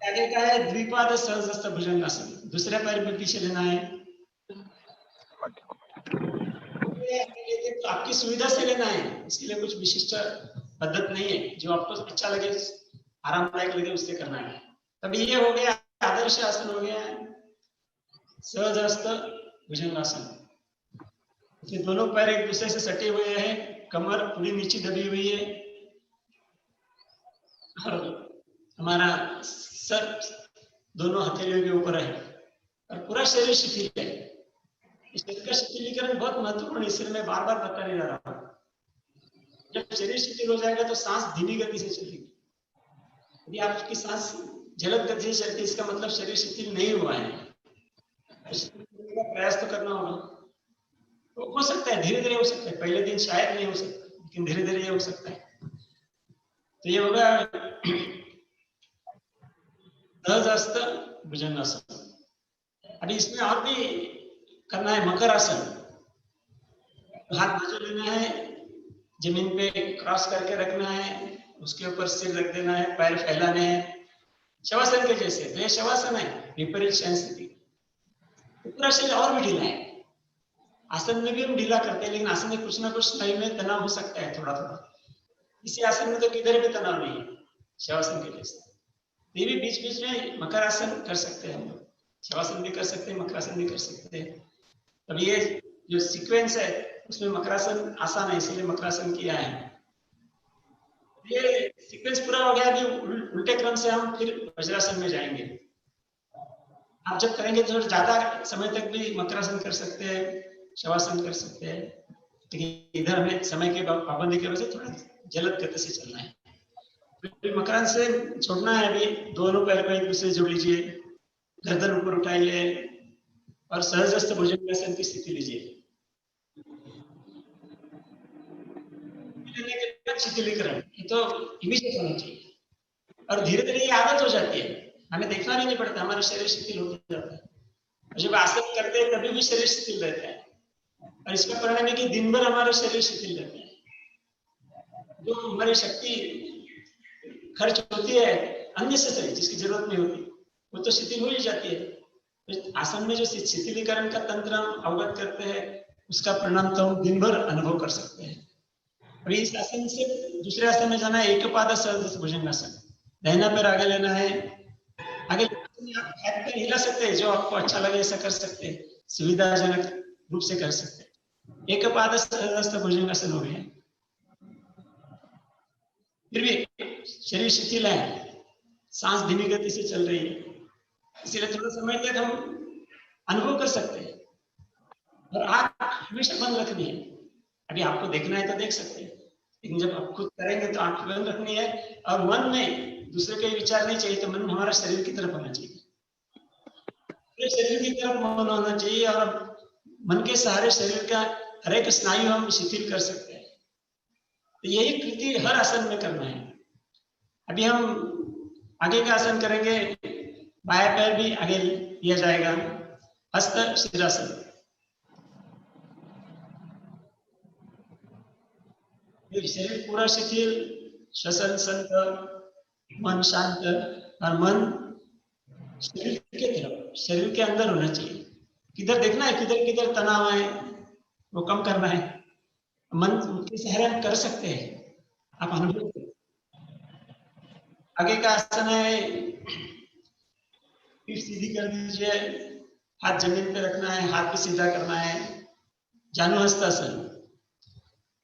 आगे का है द्विपाद सहजहस्त भुजंगासन, दूसरे पैर भी पीछे लेना है, लेते हैं तो आपकी सुविधा से लेना है, इसके लिए कुछ विशिष्ट पद्धत नहीं है, जो आपको अच्छा लगे आरामदायक लगे उससे करना है। तभी ये हो गया आदर्श आसन, हो गया सहजहस्त भुजंगासन। तो दोनों पैर एक दूसरे से सटे हुए हैं, कमर पूरी नीचे दबी हुई है और हमारा सर दोनों हथेलियों के ऊपर है और पूरा शरीर शिथिल है। इस शरीर का शिथिलीकरण बहुत महत्वपूर्ण है, इसलिए मैं बार बार बताने जा रहा हूँ। जब शरीर शिथिल हो जाएगा तो सांस धीमी गति से चलेगी। यदि आपकी सांस जलद गति से चलती है, इसका मतलब शरीर शिथिल नहीं हुआ है। प्रयास तो करना होगा। तो हो सकता है धीरे धीरे हो सकता है, पहले दिन शायद नहीं हो सकता, लेकिन धीरे धीरे ये हो सकता है। तो ये होगा सहजहस्त भुजंगासन। अभी इसमें और भी करना है मकर आसन। हाथ बाजू लेना है, जमीन पे क्रॉस करके रखना है, उसके ऊपर सिर रख देना है, पैर फैलाने हैं शवासन के जैसे। तो ये शवासन है, विपरीत शयन स्थिति। तो पूरा शरीर और भी ढीला है। आसन में भी हम ढीला करते हैं, लेकिन आसन में कुछ ना कुछ स्नायु में तनाव हो सकता है थोड़ा थोड़ा। इसी आसन में तो किधर भी तनाव नहीं है, शवासन के जैसे। ये भी बीच बीच में मकर आसन कर सकते हैं हम लोग, शवासन भी कर सकते हैं, मकरासन भी कर सकते हैं। अब ये जो सीक्वेंस है उसमें मकरासन आसान है, इसीलिए मकरासन किया है। ये सीक्वेंस पूरा हो गया, अभी उल्टे क्रम से हम फिर वज्रासन में जाएंगे। आप जब करेंगे तो ज्यादा समय तक भी मकरासन कर सकते हैं, शवासन कर सकते हैं, लेकिन इधर हमें समय की पाबंदी की वजह से थोड़ा जलद गति से चलना है। फिर मकरासन से छोड़ना है। अभी दोनों पैर को एक दूसरे से जोड़ लीजिए, गर्दन ऊपर उठाइए और सहजहस्त भुजंगासन की स्थिति लीजिए। शिथिलीकरण ये तो इमीडिएट होना चाहिए और धीरे धीरे ये आदत हो जाती है, हमें देखना भी नहीं पड़ता, हमारा शरीर शिथिल होता जाता है। जब आसन करते हैं तभी भी शरीर शिथिल रहता है और इसका परिणाम है कि दिन भर हमारा शरीर शिथिल रहता है। जो हमारी शक्ति खर्च होती है अन्य से जिसकी जरूरत नहीं होती, वो तो शिथिल हो ही जाती है। तो आसन में जो शिथिलीकरण का तंत्र हम अवगत करते हैं, उसका परिणाम तो हम दिन भर अनुभव कर सकते हैं। अभी इस आसन से दूसरे आसन में जाना है, एकपाद सहजहस्त भुजंगासन। दाहिना पैर आगे लेना है, आगे आप हाथ पैर हिला सकते हैं, जो आपको अच्छा लगे ऐसा कर सकते हैं, सुविधाजनक रूप से कर सकते हैं। एकपाद सहजहस्त भुजंगासन हो गया। फिर भी शरीर शिथिल है, सांस धीमी गति से चल रही है, इसीलिए थोड़ा समय तक हम अनुभव कर सकते हैं। और आंख हमेशा बंद रखनी है। अभी आपको देखना है तो देख सकते हैं, लेकिन जब आप खुद करेंगे तो आंख बंद रखनी है और मन में दूसरे के विचार नहीं चाहिए, तो मन हमारा शरीर की तरफ होना चाहिए, शरीर की तरफ मन होना चाहिए और मन के सहारे शरीर का हर एक स्नायु हम शिथिल कर सकते हैं। तो यही कृति हर आसन में करना है। अभी हम आगे का आसन करेंगे, बायां पैर भी आगे लिया जाएगा, हस्त शिरासन। शरीर पूरा शिथिल, श्वसन संत, मन शांत और मन शरीर के तरफ, शरीर के अंदर होना चाहिए। किधर देखना है, किधर किधर तनाव है वो कम करना है। मन के सहारे हम कर सकते हैं, आप अनुभव करें। आगे का आसन है, पीठ सीधी कर दीजिए, हाथ जमीन पे रखना है, हाथ भी सीधा करना है, जानुहस्तासन।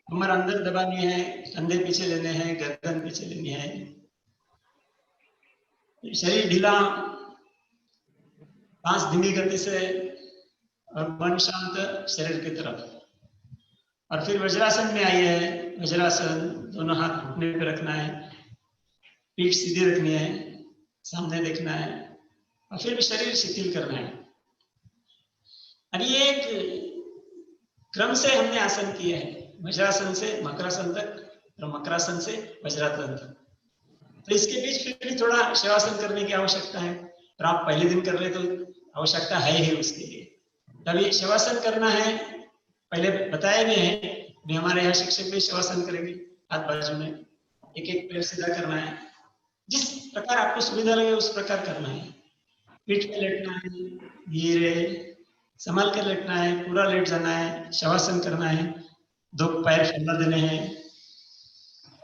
कमर अंदर दबानी है, कंधे पीछे लेने हैं, गर्दन पीछे लेनी है, शरीर ढीला, सांस धीमी गति से और मन शांत शरीर की तरफ। और फिर वज्रासन में आइए। वज्रासन, दोनों हाथ घुटने पे रखना है, पीठ सीधी रखनी है, सामने देखना है और फिर शरीर शिथिल करना है। अब ये एक क्रम से हमने आसन किए हैं, वज्रासन से मकरासन तक और मकरासन से वज्रासन तक। तो इसके बीच फिर भी थोड़ा शवासन करने की आवश्यकता है, और आप पहले दिन कर रहे तो आवश्यकता है ही उसके लिए। तभी शवासन करना है, पहले बताया भी है, भी हमारे यहाँ शिक्षक भी शवासन करेंगे, हाथ बाजू में, एक एक पैर सीधा करना है, जिस प्रकार आपको सुविधा लगे उस प्रकार करना है। पीठ पे लेटना है, धीरे संभाल कर लेटना है, पूरा लेट जाना है, शवासन करना है, 2 पैर फैला देने हैं,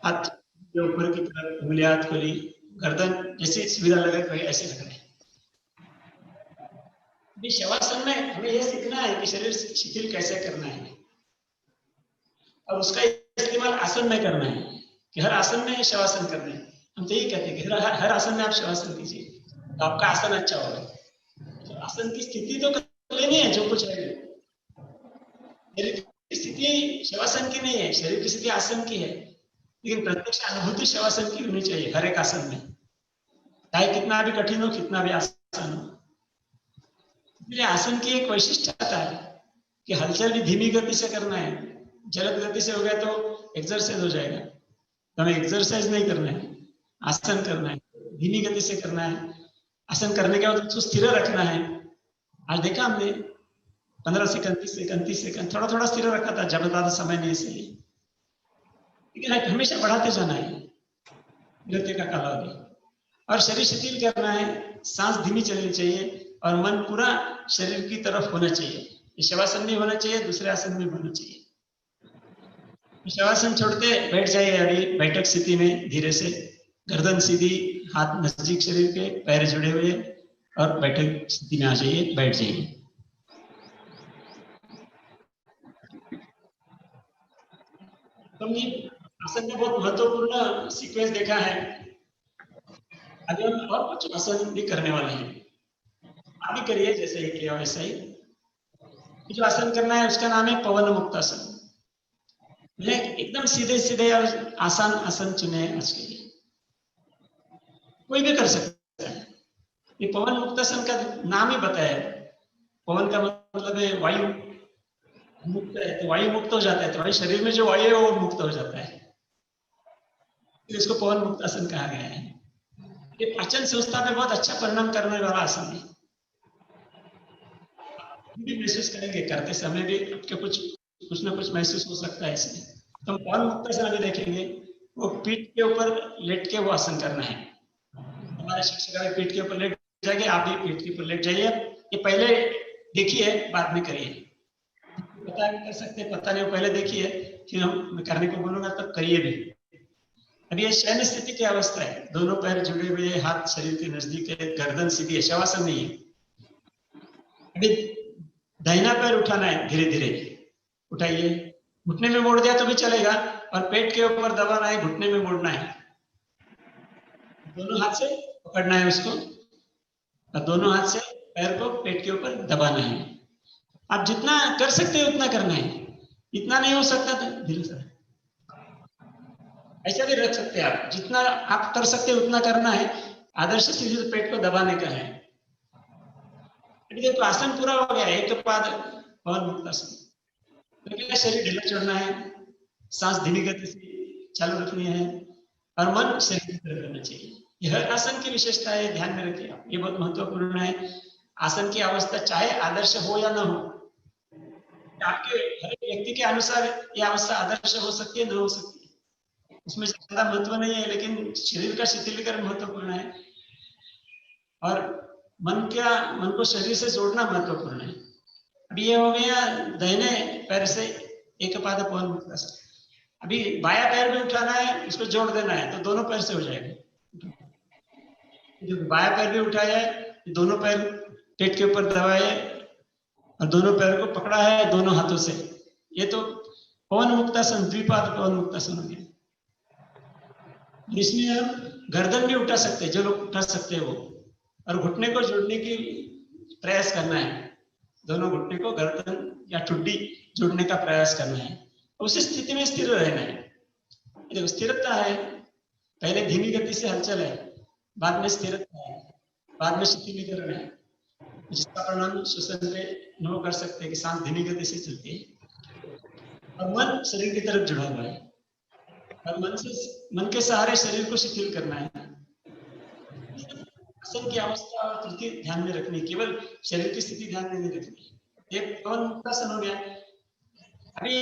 हाथ के ऊपर की तरफ उंगलियां हाथ खोली, गर्दन जैसी सुविधा लगे कोई ऐसे रखना है। अभी शवासन में हमें यह सीखना है कि शरीर शिथिल कैसे करना है और उसका इस्तेमाल आसन में करना है कि हर आसन में शवासन करना है। हम तो यही कहते हैं कि हर आसन में आप शवासन कीजिए तो आपका आसन अच्छा होगा। तो आसन की स्थिति तो लेनी है जो कुछ है, शरीर की स्थिति शवासन की नहीं है, शरीर की स्थिति आसन की है, लेकिन प्रत्यक्ष अनुभूति शवासन की होनी चाहिए हर एक आसन में, चाहे कितना भी कठिन हो, कितना भी आसान हो। इसलिए आसन की एक वैशिष्ट्यता है कि हलचल भी धीमी गति से करना है। जलद गति से हो गया तो एक्सरसाइज हो जाएगा, तो हमें एक्सरसाइज नहीं करना है, आसन करना है, धीमी गति से करना है। आसन करने के बाद उसको स्थिर रखना है। आज देखा हमने 15 सेकंड 30 सेकंड थोड़ा थोड़ा स्थिर रखा था, जब ज्यादा समय नहीं सही, लेकिन हमेशा बढ़ाते जाना है नृत्य का कालावधि, और शरीर शिथिल करना है, सांस धीमी चलनी चाहिए और मन पूरा शरीर की तरफ होना चाहिए। शवासन भी होना चाहिए, दूसरे आसन भी होना चाहिए। शवासन छोड़ते बैठ जाइए अभी बैठक स्थिति में, धीरे से गर्दन सीधी, हाथ नजदीक शरीर के, पैर जुड़े हुए, और बैठक स्थिति में आ जाइए, बैठ जाइए। हमने आसन में बहुत महत्वपूर्ण सीक्वेंस देखा है। अभी हम और कुछ आसन भी करने वाले हैं, आप भी करिए जैसे ही किया वैसा ही। जो आसन करना है उसका नाम है पवन मुक्त आसन। मैंने एकदम सीधे सीधे और आसान आसन चुने आज के लिए, कोई भी कर सकता है। ये पवन मुक्त आसन का नाम ही बताया, पवन का मतलब है वायु मुक्त है, तो वायु मुक्त हो जाता है, तो भाई शरीर में जो वायु है वो मुक्त हो जाता है, इसको पवन मुक्त आसन कहा गया है। ये पाचन संस्था पे बहुत अच्छा परिणाम करने वाला आसन है। भी महसूस करेंगे करते समय भी आपके कुछ ना कुछ महसूस हो सकता है इसमें। तो हम पवन मुक्त आसन अभी देखेंगे, वो पीठ के ऊपर लेट के वो आसन करना है। हमारे शिक्षक अभी पीठ के ऊपर लेट जाएंगे, आप भी पीठ के ऊपर लेट जाइए। ये पहले देखिए, बाद में करिए, पता नहीं कर सकते, पता नहीं, पहले देखिए, फिर हम करने को बोलूंगा तब करिए भी। अभी ये शयन स्थिति की अवस्था है, दोनों पैर जुड़े हुए, हाथ शरीर के नजदीक है, गर्दन सीधी है, शवासन नहीं है। अभी दाहिना पैर उठाना है, धीरे धीरे उठाइए, घुटने में मोड़ दिया तो भी चलेगा, और पेट के ऊपर दबाना है, घुटने में मोड़ना है, दोनों हाथ से पकड़ना है उसको, और दोनों हाथ से पैर को पेट के ऊपर दबाना है। आप जितना कर सकते हैं उतना करना है, इतना नहीं हो सकता तो धीरे से ऐसा भी रख सकते हैं आप, जितना आप कर सकते हैं उतना करना है। आदर्श स्थिति से पेट को दबाने का है। तो आसन पूरा हो गया, एक के बाद पवन मुक्त आसन, लेकिन शरीर ढीला छोड़ना है, सांस धीमी गति से चालू रखनी है, और मन शरीर की तरफ करना चाहिए। यह आसन की विशेषता है, ध्यान में रखिए, ये बहुत महत्वपूर्ण है। आसन की अवस्था चाहे आदर्श हो या न हो, आपके हर एक व्यक्ति के अनुसार यह अवस्था आदर्श हो सकती है, न हो सकती है, उसमें ज्यादा महत्व नहीं है, लेकिन शरीर का शिथिलीकरण महत्वपूर्ण है, और मन को शरीर से जोड़ना महत्वपूर्ण है। अभी ये हो गया दाहिने पैर से एक पाद पवन मुक्त आसन। अभी बाया पैर भी उठाना है, उसको जोड़ देना है, तो दोनों पैर से हो जाएगा। जो बाया पैर भी उठाया है, दोनों पैर पेट के ऊपर दबाए और दोनों पैर को पकड़ा है दोनों हाथों से, ये तो पवन मुक्त आसन, द्विपाद पवन मुक्त आसन हो गया। इसमें हम गर्दन भी उठा सकते हैं, जो लोग उठा सकते हैं वो, और घुटने को जोड़ने की प्रयास करना है, दोनों घुटने को गर्दन या ठुड्डी जोड़ने का प्रयास करना है, उसी स्थिति में स्थिर रहना है। देखो स्थिरता है, पहले धीमी गति से हलचल है, बाद में स्थिरता है, बाद में शिथिलीकरण है, जिसका परिणाम श्वसन पे अनुभव कर सकते हैं कि सांस धीमी गति से चलती है, और मन शरीर की तरफ जुड़ा हुआ है, और मन के सहारे शरीर को शिथिल करना है। आसन की अवस्था और त्रुटि ध्यान में रखनी, केवल शरीर की स्थिति ध्यान में नहीं रखनी। एक पवन मुक्त आसन हो गया। अभी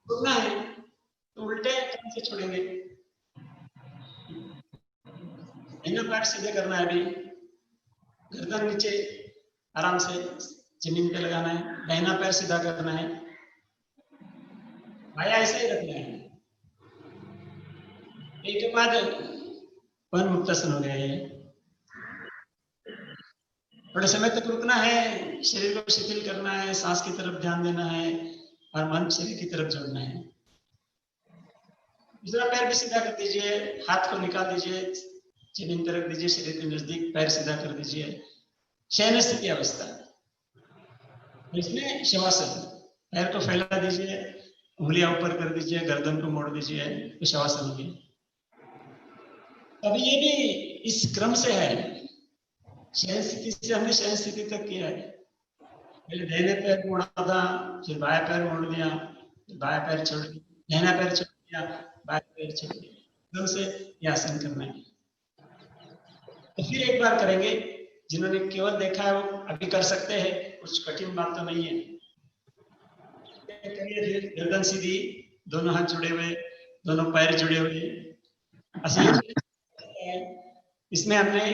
छोड़ना है तो उल्टे कान से छोड़ेंगे, पैर सीधे करना है। अभी गर्दन नीचे आराम से, जमीन पे लगाना है, दाहिना पैर सीधा करना है, बाया ऐसे ही रखना है। एक के बाद पवन मुक्तासन हो गया ये। थोड़े समय तक रुकना है, शरीर को शिथिल करना है, सांस की तरफ ध्यान देना है और मन शरीर की तरफ जोड़ना है। दूसरा पैर भी सीधा कर दीजिए, हाथ को निकाल दीजिए, जमीन पर रख दीजिए, शरीर के नजदीक, पैर सीधा कर दीजिए, शयन स्थिति अवस्था। इसमें शवासन, पैर को फैला दीजिए, उंगलियां ऊपर कर दीजिए, गर्दन को मोड़ दीजिए, तो शवासन हो गया। अभी ये भी इस क्रम से है, शयन स्थिति से हमने शयन स्थिति तक किया है। पहले दाहिने पैर मोड़ा था, फिर बाया पैर मोड़ दिया, फिर बाया पैर छोड़ दिया, दाहिना पैर छोड़ दिया, बाया पैर छोड़ दिया, एकदम से ये आसन करना है। तो फिर एक बार करेंगे, जिन्होंने केवल देखा है वो अभी कर सकते हैं, कुछ कठिन बात तो नहीं है। फिर गर्दन सीधी, दोनों हाथ जुड़े हुए, दोनों पैर जुड़े हुए, इसमें हमने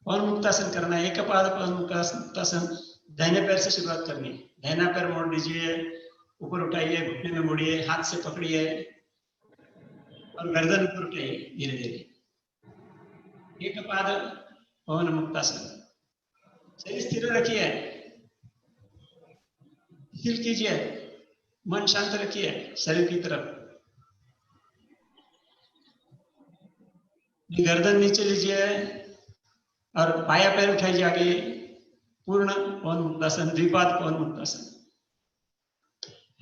पवन मुक्तासन करना है। एक पाद पवन मुक्तासन, दाहिने पैर से शुरुआत करनी है। दाहिना पैर मोड़ दीजिए, ऊपर उठाइए, घुटने में मोड़िए, हाथ से पकड़िए और गर्दन ऊपर उठाइए धीरे धीरे। एक पाद पवन मुक्तासन, शरीर स्थिर रखिए, स्थिर कीजिए, मन शांत रखिए शरीर की तरफ। गर्दन नीचे लीजिए और बाया पैर उठाइए आगे, पूर्ण पवन मुक्तासन, द्विपाद पवन मुक्तासन।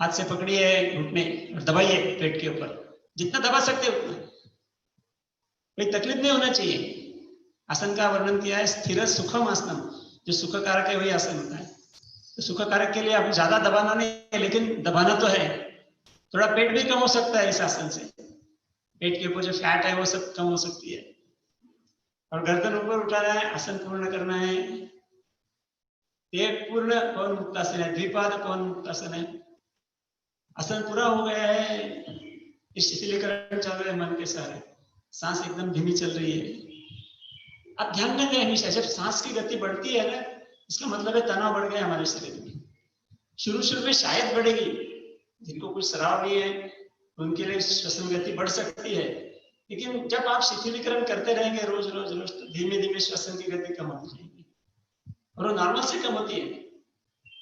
हाथ से पकड़िए घुटने और दबाइए पेट के ऊपर, जितना दबा सकते हो उतना, कोई तकलीफ नहीं होना चाहिए। आसन का वर्णन किया है स्थिर सुखम आसनम, जो सुख कारक है वही आसन होता है। तो सुख कारक के लिए आप ज्यादा दबाना नहीं है, लेकिन दबाना तो है। थोड़ा पेट भी कम हो सकता है इस आसन से, पेट के ऊपर जो फैट है वो सब कम हो सकती है। और गर्दन ऊपर उठाना है, आसन पूर्ण करना है। एक पूर्ण पवन मुक्तासन है, द्विपाद पवन मुक्तासन है। आसन पूरा हो गया है, शिथिलीकरण चल रहा है मन के सारे, सांस एकदम धीमी चल रही है। आप ध्यान में दें हमेशा, जब सांस की गति बढ़ती है ना, इसका मतलब है तनाव बढ़ गया हमारे शरीर में। शुरू में शायद बढ़ेगी, जिनको कुछ श्राव नहीं है उनके लिए श्वसन गति बढ़ सकती है, लेकिन जब आप शिथिलीकरण करते रहेंगे रोज रोज रोज, तो धीमे धीमे श्वसन की गति कम होती जाएगी और वो नॉर्मल से कम होती है।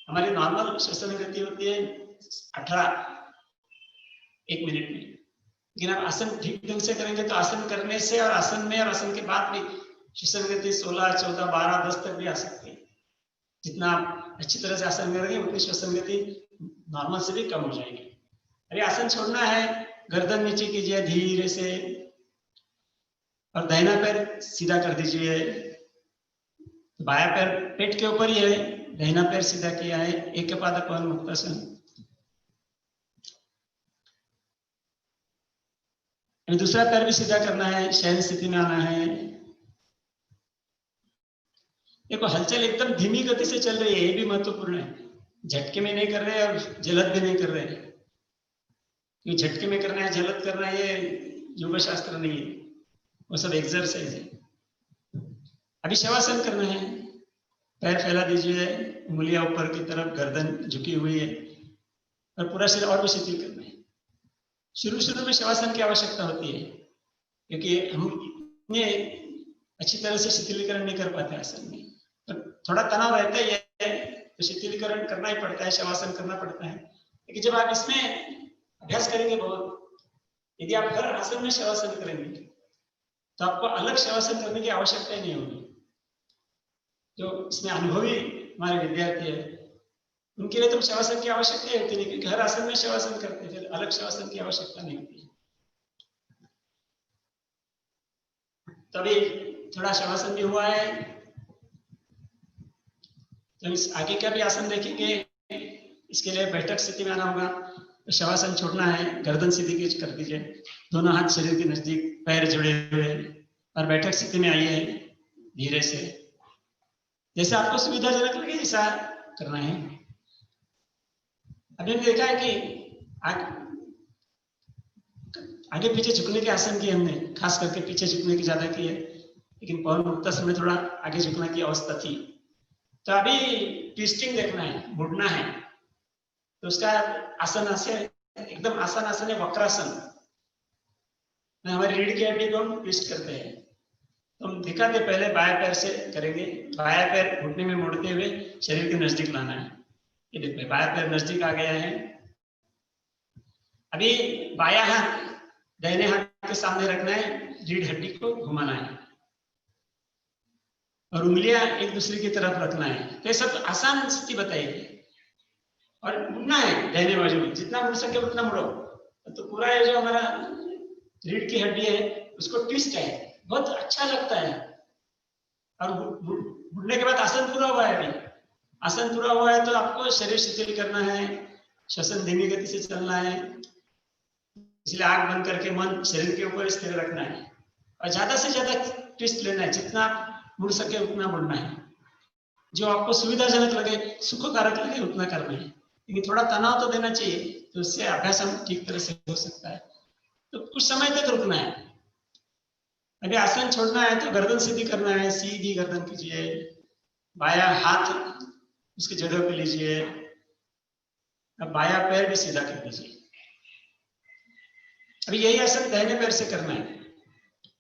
हमारी नॉर्मल श्वसन गति होती है 18 एक मिनट में, लेकिन आप आसन ठीक ढंग से करेंगे तो आसन करने से और आसन में और आसन के बाद भी श्वसन गति 16, 14, 12, 10 तक भी आ सकती है। जितना आप अच्छी तरह से आसन करेंगे उतनी श्वसन गति नॉर्मल से भी कम हो जाएगी। अरे आसन छोड़ना है, गर्दन नीचे कीजिए धीरे से और दाहिना पैर सीधा कर दीजिए। बाया पैर पेट के ऊपर ही है, दाहिना पैर सीधा किया है, एक पाद पवन मुक्तासन। दूसरा पैर भी सीधा करना है, शयन स्थिति में आना है। देखो हलचल एकदम धीमी गति से चल रही है, ये भी महत्वपूर्ण है। झटके में नहीं कर रहे और जलद भी नहीं कर रहे। ये झटके में करना है, जलद करना है, ये योग शास्त्र नहीं है, वो सब एक्सरसाइज है। अभी शवासन करना है, पैर फैला दीजिए, उंगलियां ऊपर की तरफ, गर्दन झुकी हुई है और पूरा शरीर और भी शिथिल करना है। शुरू में शवासन की आवश्यकता होती है, क्योंकि हम इतने अच्छी तरह से शिथिलीकरण नहीं कर पाते आसन में, तो थोड़ा तनाव रहता ही है, तो शिथिलीकरण करना ही पड़ता है, शवासन करना पड़ता है। लेकिन जब आप इसमें अभ्यास करेंगे बहुत, यदि आप हर आसन में शवासन करेंगे तो आपको अलग शवासन करने की आवश्यकता ही नहीं होगी। जो इसमें अनुभवी हमारे विद्यार्थी है उनके लिए तो शवासन की आवश्यकता ही होती नहीं, क्योंकि हर आसन में शवासन करते हैं, फिर अलग शवासन की आवश्यकता नहीं होती। तभी थोड़ा शवासन भी हुआ है, तो इस आगे का भी आसन देखेंगे। इसके लिए बैठक स्थिति में आना होगा, तो शवासन छोड़ना है, गर्दन सीधी कर दीजिए, दोनों हाथ शरीर के नजदीक, पैर जुड़े हुए और बैठक स्थिति में आइए धीरे से, जैसे आपको सुविधाजनक लगे ऐसा करना है। अभी हमने देखा है कि आगे पीछे झुकने के आसन किए हमने, खास करके पीछे झुकने की ज्यादा की है, लेकिन पवन मुक्तासन में थोड़ा आगे झुकने की अवस्था थी, तो अभी ट्विस्टिंग देखना है, मुड़ना है, तो उसका आसन ऐसे एकदम आसान आसन है वक्रासन। हमारी रीढ़ की हड्डी को हम ट्विस्ट करते हैं। तो हम दिखाते पहले बाएं पैर से करेंगे, बायां पैर घुटने में मोड़ते हुए शरीर के नजदीक लाना है। ये देखिए बायां पैर नजदीक आ गया है। अभी बायां हाथ दाहिने हाथ के सामने रखना है, रीढ़ हड्डी को घुमाना है और उंगलियां एक दूसरे की तरफ रखना है। तो ये सब आसान स्थिति बताइए और मुड़ना है दाहिने बाजू में, जितना मुड़ सके उतना मुड़ो। तो पूरा ये जो हमारा रीढ़ की हड्डी है उसको ट्विस्ट है, बहुत अच्छा लगता है। और मुड़ने के बाद आसन पूरा हुआ है। अभी आसन पूरा हुआ है तो आपको शरीर शिथिल करना है, श्वसन धीमी गति से चलना है, इसलिए आंख बंद करके मन शरीर के ऊपर स्थिर रखना है और ज्यादा से ज्यादा ट्विस्ट लेना है, जितना आप मुड़ सके उतना मुड़ना है। जो आपको सुविधाजनक लगे, सुखकारक लगे उतना करना है, लेकिन थोड़ा तनाव तो देना चाहिए, तो उससे अभ्यास हम ठीक तरह से हो सकता है। तो कुछ समय तक रुकना है। अभी आसन छोड़ना है तो गर्दन सीधी करना है, सीधी गर्दन कीजिए, बायां हाथ उसकी जगह पे लीजिए, अब बायां पैर भी सीधा कर दीजिए। अभी यही आसन दाहिने पैर से करना है,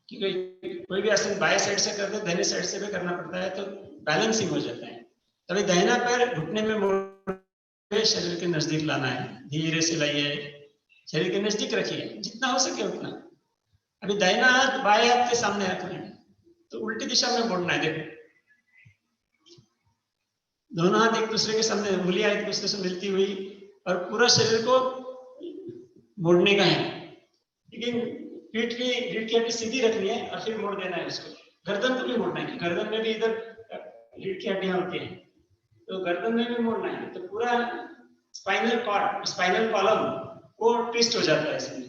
क्योंकि कोई भी आसन बाएं साइड से करते दाहिने साइड से भी करना पड़ता है, तो बैलेंसिंग हो जाता है। तभी दाहिना पैर घुटने में मोड़ शरीर के नजदीक लाना है, धीरे से लाइए, शरीर के नजदीक रखिए जितना हो सके उतना। अभी दाहिना हाथ बाएं हाथ के सामने रखना है, तो उल्टी दिशा में मोड़ना है। देखो दोनों हाथ एक दूसरे के सामने, उंगलियां एक दूसरे से मिलती हुई, और पूरा शरीर को मोड़ने का है, लेकिन रीढ़ की हड्डी सीधी रखनी है और फिर मोड़ देना है उसको। गर्दन को भी मोड़ना है, गर्दन में भी इधर रीढ़ की हड्डियां होती है, तो गर्दन में भी मोड़ना है। तो पूरा स्पाइनल कॉर्ड, स्पाइनल कॉलम वो ट्विस्ट हो जाता है इसमें।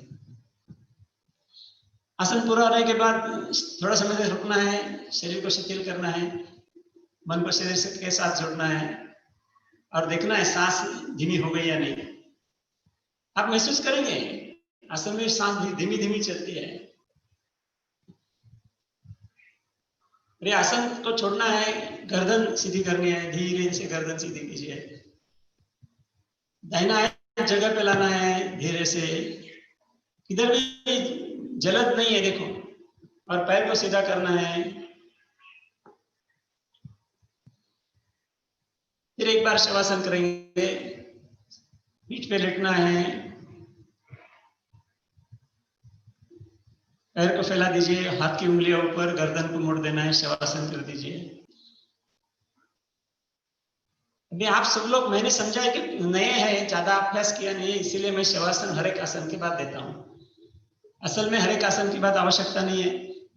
आसन पूरा होने के बाद थोड़ा समय तक रुकना है, शरीर को शिथिल करना है, मन को शरीर से के साथ जोड़ना है और देखना है सांस धीमी हो गई या नहीं। आप महसूस करेंगे आसन में सांस धीमी धीमी चलती है। ये आसन को छोड़ना है, गर्दन सीधी करनी है, धीरे से गर्दन सीधी कीजिए, दाहिना हाथ जगह पे लाना है धीरे से, इधर भी जलद नहीं है देखो, और पैर को सीधा करना है। फिर एक बार शवासन करेंगे, पीठ पे लेटना है, पैर को फैला दीजिए, हाथ की उंगलियां ऊपर, गर्दन को मोड़ देना है, शवासन कर दीजिए। अभी आप सब लोग, मैंने समझा है कि नए हैं, ज्यादा अभ्यास किया नहीं है, इसीलिए मैं शवासन हर एक आसन के बाद देता हूँ। असल में हर एक आसन की बात आवश्यकता नहीं है,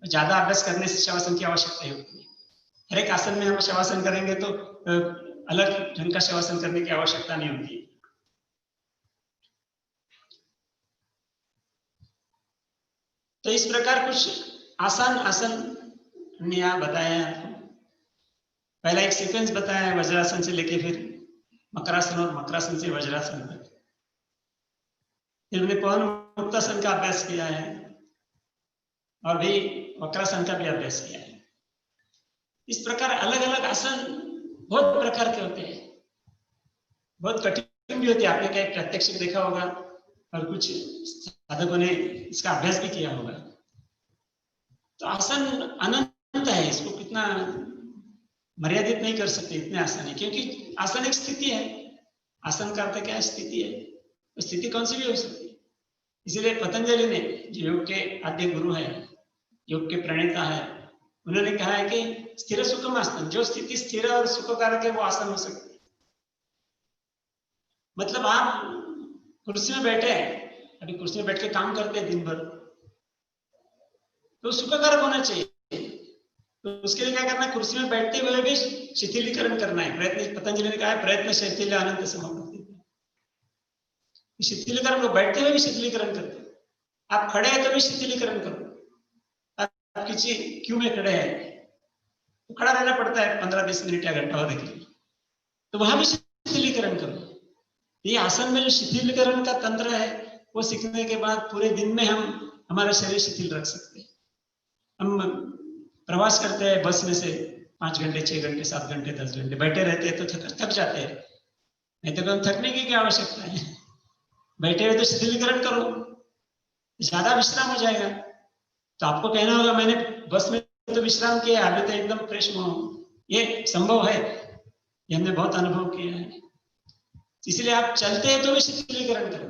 ज्यादा अभ्यास करने से शवासन की आवश्यकता ही होती है। हर एक आसन में हम शवासन करेंगे तो अलग ढंग का शवासन करने की आवश्यकता नहीं होती है। तो इस प्रकार कुछ आसान आसन हमने यहाँ बताया है आपको। पहला एक सीक्वेंस बताया है वज्रासन से लेके फिर मकरासन और मकरासन से वज्रासन तक। फिर हमने पवन मुक्तासन का अभ्यास किया है और भी वक्रासन का भी अभ्यास किया है। इस प्रकार अलग अलग आसन बहुत प्रकार के होते हैं, बहुत कठिन भी होते हैं। आपने क्या प्रत्यक्ष देखा होगा और कुछ साधकों ने इसका अभ्यास भी किया होगा। तो आसन अनंत है, इसको कितना मर्यादित नहीं कर सकते, इतने आसन है, क्योंकि आसन एक स्थिति है। आसन का अर्थ क्या है? स्थिति है। तो स्थिति कौन सी भी हो सकती है। इसीलिए पतंजलि ने, जो योग के आद्य गुरु है, योग के प्रणेता है, उन्होंने कहा है कि स्थिर सुखम आसन, जो स्थिति स्थिर और सुखकारक है वो आसन हो सकती है। मतलब आप कुर्सी में बैठे हैं, अभी कुर्सी में बैठ के काम करते हैं दिन भर, तो सुखकारक होना चाहिए। तो उसके लिए क्या करना है? कुर्सी में बैठते हुए भी शिथिलीकरण करना है। प्रयत्न, पतंजलि ने कहा है प्रयत्न शिथिल अनंत समापति। शिथिलीकरण को बैठते हुए भी शिथिलीकरण करते हैं। आप खड़े हैं तो भी शिथिलीकरण करो। आप किसी क्यू में खड़े हैं तो खड़ा रहना पड़ता है 15-20 मिनट या घंटा होने के लिए, तो वहां भी शिथिलीकरण करो। ये आसन में जो शिथिलीकरण का तंत्र है वो सीखने के बाद पूरे दिन में हम हमारा शरीर शिथिल रख सकते हैं। हम प्रवास करते हैं बस में से, 5 घंटे, 6 घंटे, 7 घंटे, 10 घंटे बैठे रहते हैं तो थक जाते हैं। नहीं तो कभी थकने की क्या आवश्यकता है, बैठे हुए तो शिथिलीकरण करो, ज्यादा विश्राम हो जाएगा। तो आपको कहना होगा मैंने बस में तो विश्राम किया, अभी तो एकदम फ्रेश हुआ हूं, ये संभव है, ये हमने बहुत अनुभव किया है। इसलिए आप चलते हैं तो भी शिथिलीकरण करो।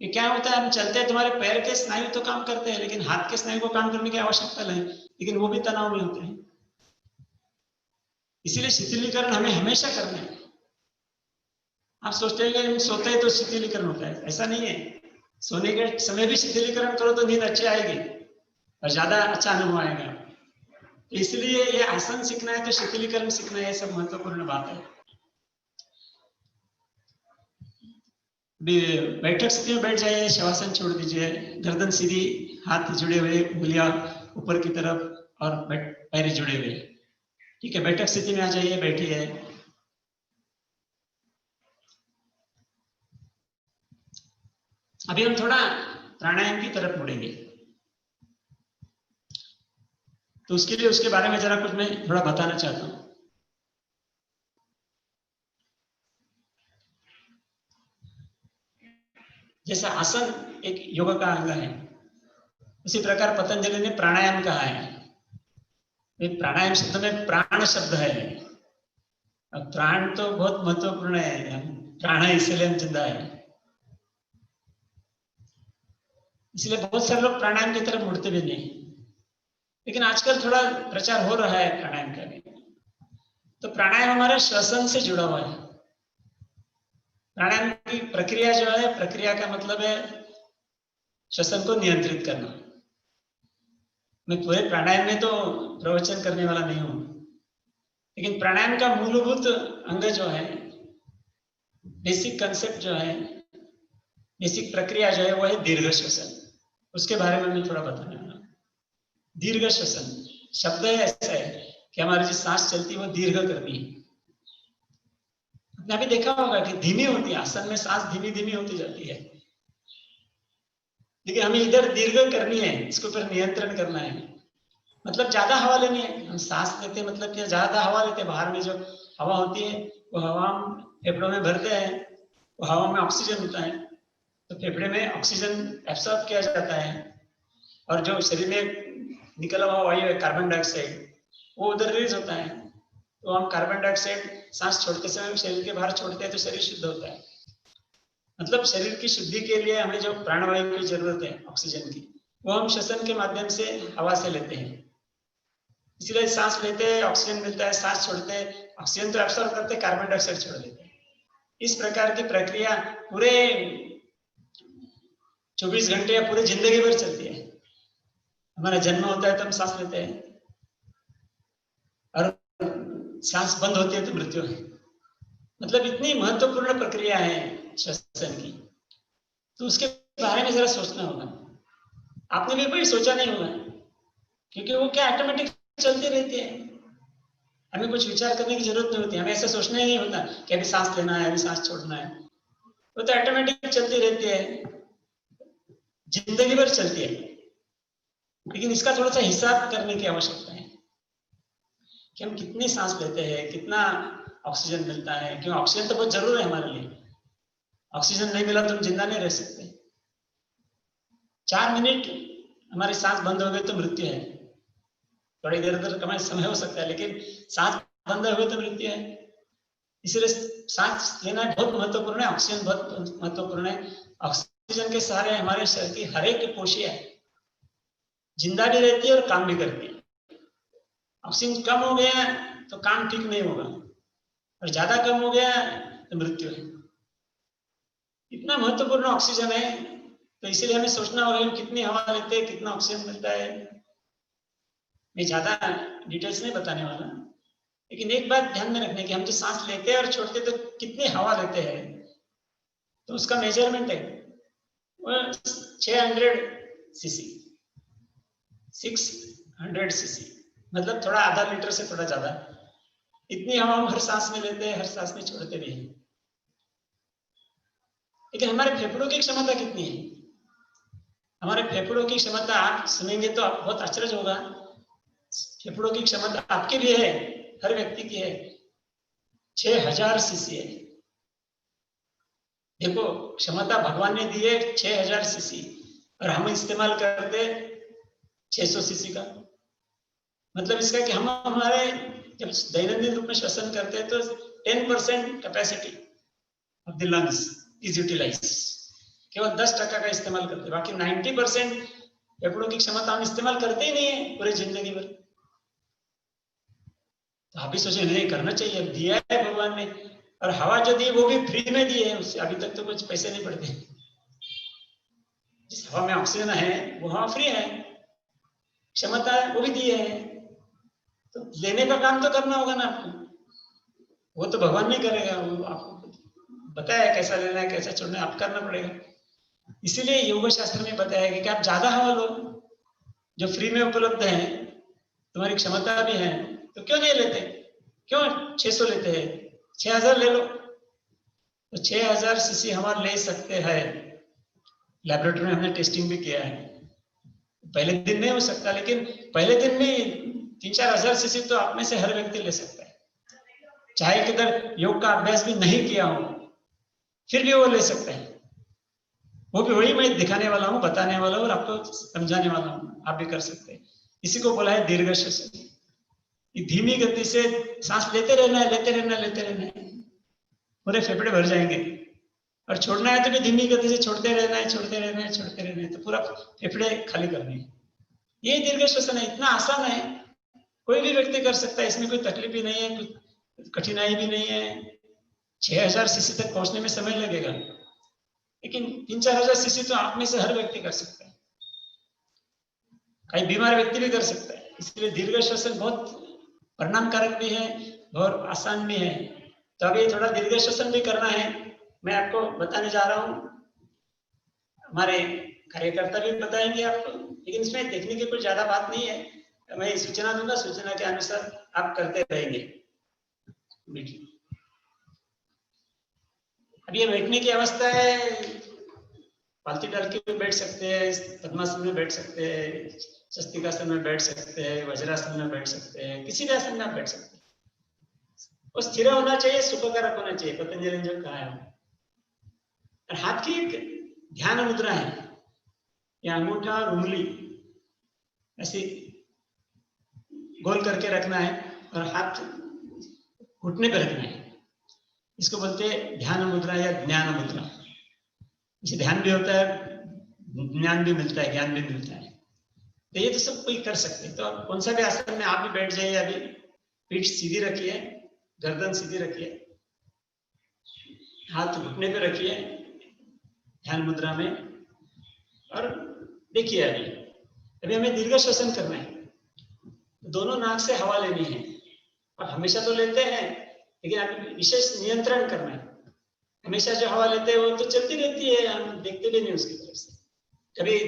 ये क्या होता है, हम चलते हैं, तुम्हारे पैर के स्नायु तो काम करते हैं, लेकिन हाथ के स्नायु को काम करने की आवश्यकता नहीं, लेकिन वो भी तनाव में होते हैं। इसीलिए शिथिलीकरण हमें हमेशा करना है। आप सोचते हैं कि सोते हैं तो शिथिलीकरण होता है, ऐसा नहीं है। सोने के समय भी शिथिलीकरण करो तो नींद अच्छी आएगी और ज्यादा अच्छा अनुभव आएगा। इसलिए ये आसन सीखना है तो शिथिलीकरण सीखना है, ये सब महत्वपूर्ण बात है। बैठक स्थिति में बैठ जाइए, शवासन छोड़ दीजिए, गर्दन सीधी, हाथ जुड़े हुए, उंगलियां ऊपर की तरफ और पैर जुड़े हुए। ठीक है, बैठक स्थिति में आ जाइए, बैठिए। अभी हम थोड़ा प्राणायाम की तरफ मुड़ेंगे, तो उसके लिए उसके बारे में जरा कुछ मैं थोड़ा बताना चाहता हूं। जैसा आसन एक योग का अंग है, उसी प्रकार पतंजलि ने प्राणायाम कहा है। प्राणायाम शब्द में प्राण शब्द है, अब प्राण तो बहुत महत्वपूर्ण है, प्राण है इसलिए हम जिंदा है। इसलिए बहुत सारे लोग प्राणायाम की तरफ मुड़ते भी नहीं, लेकिन आजकल थोड़ा प्रचार हो रहा है प्राणायाम का भी। तो प्राणायाम हमारे श्वसन से जुड़ा हुआ है। प्राणायाम की प्रक्रिया जो है, प्रक्रिया का मतलब है श्वसन को नियंत्रित करना। मैं पूरे प्राणायाम में तो प्रवचन करने वाला नहीं हूं, लेकिन प्राणायाम का मूलभूत अंग जो है, बेसिक कंसेप्ट जो है, बेसिक प्रक्रिया जो है, वो है दीर्घ श्वसन। उसके बारे में मैं थोड़ा बताने वाला हूं। दीर्घ श्वसन शब्द ऐसा है कि हमारी जो सांस चलती है वो दीर्घ करनी है। आपने अभी देखा होगा कि धीमी होती है, आसन में सांस धीमी धीमी होती जाती है, लेकिन हमें इधर दीर्घ करनी है, इसके ऊपर नियंत्रण करना है। मतलब ज्यादा हवा लेनी है। हम सांस लेते मतलब क्या, ज्यादा हवा लेते हैं, बाहर में जो हवा होती है वो हवा हम फेफड़ों में भरते हैं, वो हवा में ऑक्सीजन होता है, तो फेफड़े में ऑक्सीजन एब्सॉर्ब किया जाता है, और जो शरीर में निकला हुआ वायु है कार्बन डाइऑक्साइड, वो उधर रिलीज होता है। तो हम कार्बन डाइऑक्साइड सांस छोड़ते समय शरीर के बाहर छोड़ते हैं तो शरीर शुद्ध होता है। मतलब शरीर की शुद्धि के लिए हमें जो प्राणवायु की जरूरत है, ऑक्सीजन की, वो हम श्वसन के माध्यम से हवा से लेते हैं। इसलिए सांस लेते हैं ऑक्सीजन मिलता है, सांस छोड़ते हैं ऑक्सीजन तो एब्सॉर्ब करते हैं, कार्बन डाइऑक्साइड छोड़ देते हैं। इस प्रकार की प्रक्रिया पूरे 24 घंटे या पूरे जिंदगी भर चलती है। हमारा जन्म होता है तो हम सांस लेते हैं, और सांस बंद होती है तो मृत्यु है। मतलब इतनी महत्वपूर्ण प्रक्रिया है श्वसन की, तो उसके बारे में जरा सोचना होगा। आपने भी कोई सोचा नहीं होगा, क्योंकि वो क्या ऑटोमेटिक चलती रहती है, हमें कुछ विचार करने की जरूरत नहीं होती। हमें ऐसा सोचना ही नहीं होता कि अभी सांस लेना है, अभी सांस छोड़ना है, वो तो ऑटोमेटिक चलती रहती है, जिंदगी भर चलती है। लेकिन इसका थोड़ा सा हिसाब करने की आवश्यकता है कि हम कितनी सांस लेते हैं, कितना ऑक्सीजन मिलता है, क्यों ऑक्सीजन तो बहुत जरूरी है हमारे लिए। ऑक्सीजन नहीं मिला तो हम जिंदा नहीं रह सकते। 4 मिनट हमारी सांस बंद हो गई तो मृत्यु है। थोड़ी देर तक हमारा समय हो सकता है, लेकिन सांस बंद हो गई तो मृत्यु है। इसलिए सांस लेना बहुत महत्वपूर्ण है, ऑक्सीजन बहुत महत्वपूर्ण है। ऑक्सीजन के सहारे हमारे शरीर की हर एक कोशिका जिंदा भी रहती है और काम भी करती है। ऑक्सीजन कम हो गया तो काम ठीक नहीं होगा, और ज्यादा कम हो गया तो मृत्यु है। इतना महत्वपूर्ण ऑक्सीजन है, तो इसलिए हमें सोचना होगा कि कितनी हवा लेते हैं, कितना ऑक्सीजन मिलता है। मैं ज्यादा डिटेल्स नहीं बताने वाला, लेकिन एक बात ध्यान में रखने की, हम जो सांस लेते हैं और छोड़ते हैं तो कितनी हवा लेते हैं, तो उसका मेजरमेंट है वो 600 सीसी, 600 सीसी, मतलब थोड़ा आधा लीटर से थोड़ा ज्यादा। इतनी हवा हम हर सांस में लेते हैं, हर सांस में छोड़ते भी हैं। लेकिन हमारे फेफड़ों की क्षमता कितनी है? हमारे फेफड़ों की क्षमता आप सुनेंगे तो आप बहुत आश्चर्य होगा। फेफड़ों की क्षमता आपकी भी है, हर व्यक्ति की है, 6000 सीसी है। देखो क्षमता भगवान ने दी है 6000 सीसी और हम इस्तेमाल करते 600 सीसी का। मतलब इसका कि हम हमारे जब दैनंदिन रूप में श्वसन करते हैं तो 10% capacity of the lungs is utilise, केवल 10% का इस्तेमाल करते हैं, बाकी 90% फेफड़ों की क्षमता हम इस्तेमाल करते ही नहीं है पूरी जिंदगी भर। तो आप भी सोचे नहीं करना चाहिए, दिया है भगवान ने, और हवा जो दी वो भी फ्री में दी है, उससे अभी तक तो कुछ पैसे नहीं पड़ते। जिस हवा में ऑक्सीजन है वो हवा फ्री है, क्षमता है वो भी दी है, तो लेने का काम तो करना होगा ना आपको, वो तो भगवान नहीं करेगा, वो आपको बताया कैसा लेना है कैसा छोड़ना है, आप करना पड़ेगा। इसीलिए योग शास्त्र में बताया गया कि आप ज्यादा हवा लो, जो फ्री में उपलब्ध है, तुम्हारी क्षमता भी है, तो क्यों नहीं लेते, क्यों 600 लेते हैं, 6000 ले लो। तो 6000 सीसी हवा ले सकते हैं, लैबोरेटरी में हमने टेस्टिंग भी किया है। पहले दिन नहीं हो सकता, लेकिन पहले दिन में 3-4 हजार सीसी तो आप में से हर व्यक्ति ले सकता है, चाहे किधर योग का अभ्यास भी नहीं किया हो फिर भी वो ले सकता है। वो भी वही मैं दिखाने वाला हूँ, बताने वाला हूँ और आपको समझाने वाला हूँ, आप भी कर सकते हैं। इसी को बोला है दीर्घ श्वसन। धीमी गति से सांस लेते रहना है, लेते रहना, लेते रहना है, पूरे फेफड़े भर जाएंगे, और छोड़ना है तो भी धीमी गति से छोड़ते रहना है, छोड़ते रहना है, छोड़ते रहना है, तो पूरा फेफड़े खाली करने हैं। ये दीर्घ श्वसन है, इतना आसान है, कोई भी व्यक्ति कर सकता है, इसमें कोई तकलीफ भी नहीं है, कोई कठिनाई भी नहीं है। 6000 सीसी तक पहुंचने में समय लगेगा, लेकिन 3-4 हजार सीसी तो आप में से हर व्यक्ति कर सकता है, कई बीमार व्यक्ति भी कर सकता है। इसलिए दीर्घ श्वसन बहुत परिणामकारक भी है और आसान भी है। तो अभी थोड़ा दीर्घ श्वसन भी करना है, मैं आपको बताने जा रहा हूँ, हमारे कार्यकर्ता भी बताएंगे आपको, लेकिन इसमें देखने की कोई ज्यादा बात नहीं है, मैं सूचना दूंगा, सूचना के अनुसार आप करते रहेंगे। अभी ये बैठने की अवस्था है, पालती डाल के भी बैठ सकते हैं, पद्मासन में बैठ सकते हैं, स्वस्तिकासन में बैठ सकते हैं, वज्रासन में बैठ सकते हैं, किसी भी आसन में आप बैठ सकते हैं। वो स्थिर होना चाहिए, सुखकारक होना चाहिए, पतंजलि ने जो कहा है। और हाथ की एक ध्यान मुद्रा है, या अंगूठा और उंगली ऐसे गोल करके रखना है और हाथ घुटने पे रखना है, इसको बोलते हैं ध्यान मुद्रा या ज्ञान मुद्रा। इसे ध्यान भी होता है, ज्ञान भी मिलता है, ज्ञान भी मिलता है। तो ये तो सब कोई कर सकते हैं। तो कौन सा भी आसन में आप भी बैठ जाइए, अभी पीठ सीधी रखिए, गर्दन सीधी रखिए, हाथ घुटने पे रखिए ध्यान मुद्रा में, और देखिए अभी हमें दीर्घ श्वसन करना है। दोनों नाक से हवा लेनी है, और हमेशा तो लेते हैं, लेकिन आप विशेष नियंत्रण करना है। हमेशा जो हवा लेते हैं वो तो चलती रहती है, हम देखते भी नहीं उसकी तरफ से। कभी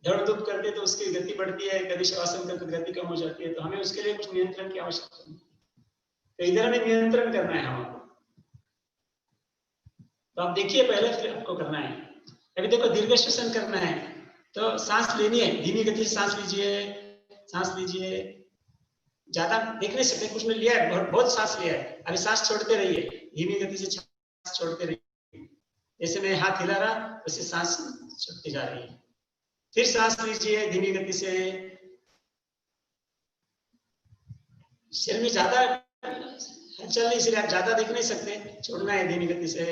दौड़ धूप करते तो उसकी गति बढ़ती है, कभी शवासन करते गति कम हो जाती है, तो हमें उसके लिए कुछ नियंत्रण की आवश्यकता है। तो इधर हमें नियंत्रण करना है हवा को। तो आप देखिए पहले, फिर आपको करना है। अभी देखो दीर्घ श्वसन करना है, तो सांस लेनी है, धीमी गति से सांस लीजिए, सांस लीजिए, ज्यादा देख नहीं सकते, कुछ ने लिया है, बहुत सांस लिया है, अभी सांस छोड़ते रहिए, धीमी गति से सांस छोड़ते रहिए। जैसे मैं हाथ हिला रहा वैसे सांस छोड़ती जा रही है। फिर सांस लीजिए धीमी गति से। शरीर में ज्यादा हलचल नहीं, इसलिए आप ज्यादा देख नहीं सकते, छोड़ना है धीमी गति से।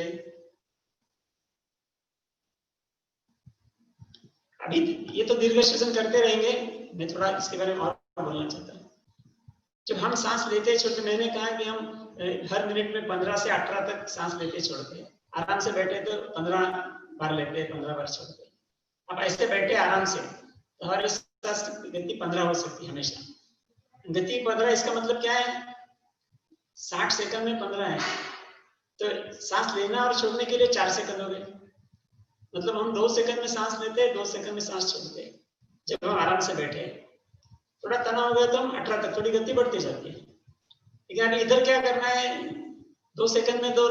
अभी ये तो दीर्घ श्वसन करते रहेंगे, मैं थोड़ा इसके बारे में और बोलना चाहता हूँ। जब हम सांस लेते छोड़ते, मैंने कहा कि हम हर मिनट में 15 से 18 तक सांस लेते छोड़ते हैं। आराम से बैठे तो 15 बार लेते हैं, 15 बार छोड़ते हैं। अब ऐसे बैठे आराम से, तो हमारी सांस की गति 15 हो सकती है हमेशा। गति 15, इसका मतलब क्या है, 60 सेकंड में 15 है, तो सांस लेना और छोड़ने के लिए 4 सेकंड हो गए। मतलब हम 2 सेकंड में सांस लेते हैं, 2 सेकंड में सांस छोड़ते हैं, जब हम आराम से बैठे। थोड़ा तनाव हो गया तो हम 18 तक, थोड़ी गति बढ़ती जाती है। लेकिन अभी इधर क्या करना है, 2 सेकंड में 2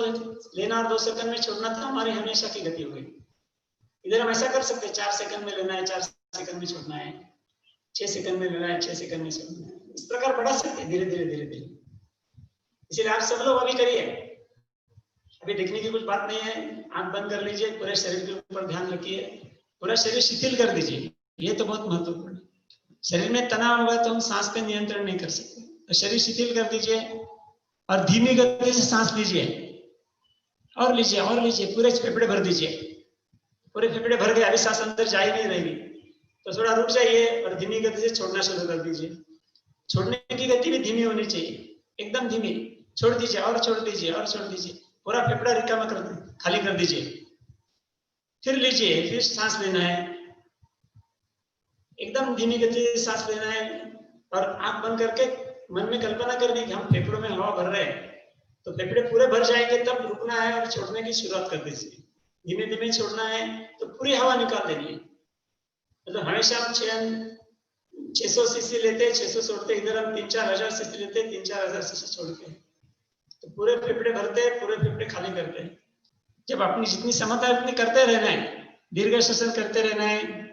लेना और 2 सेकंड में छोड़ना था, हमारी हमेशा की गति हो गई। इधर हम ऐसा कर सकते हैं, 4 सेकंड में लेना है, 4 सेकंड में छोड़ना है, 6 सेकंड में लेना है, 6 सेकंड में छोड़ना है। इस प्रकार बढ़ा सकते हैं धीरे धीरे धीरे धीरे। इसलिए आप सब लोग अभी करिए, अभी देखने की कुछ बात नहीं है, आंख बंद कर लीजिए, पूरे शरीर के ऊपर ध्यान रखिए, पूरा शरीर शिथिल कर दीजिए, ये तो बहुत महत्वपूर्ण है। शरीर में तनाव होगा तो हम सांस पे नियंत्रण नहीं कर सकते, तो शरीर शिथिल कर दीजिए और धीमी गति से सांस लीजिए और लीजिए पूरे फेफड़े भर दीजिए, पूरे फेफड़े भर गए, अभी सांस अंदर जा ही नहीं रहेगी, तो थोड़ा रुक जाइए और धीमी गति से छोड़ना शुरू कर दीजिए। छोड़ने की गति भी धीमी होनी चाहिए, एकदम धीमी, छोड़ दीजिए और छोड़ दीजिए और छोड़ दीजिए, पूरा फेफड़ा रिकामा कर खाली कर दीजिए, फिर लीजिए, फिर सांस लेना है, एकदम धीमी गति से सांस लेना है और आंख बंद करके मन में कल्पना करनी कि हम फेफड़ों में हवा भर रहे हैं, तो फेफड़े पूरे भर जाएंगे तब रुकना है और छोड़ने की शुरुआत कर दीजिए। धीमे धीमे छोड़ना है तो पूरी हवा निकाल देनी है। मतलब हमेशा हम 600 सीसी लेते हैं, 600 छोड़ते, इधर हम 3-4 हजार सीसी लेते हैं, 3-4 हजार सीसी छोड़ते हैं, तो पूरे फेफड़े भरते हैं, पूरे फेफड़े खाली करते हैं। जब अपनी जितनी क्षमता है उतनी करते रहना है, दीर्घ श्वसन करते रहना है।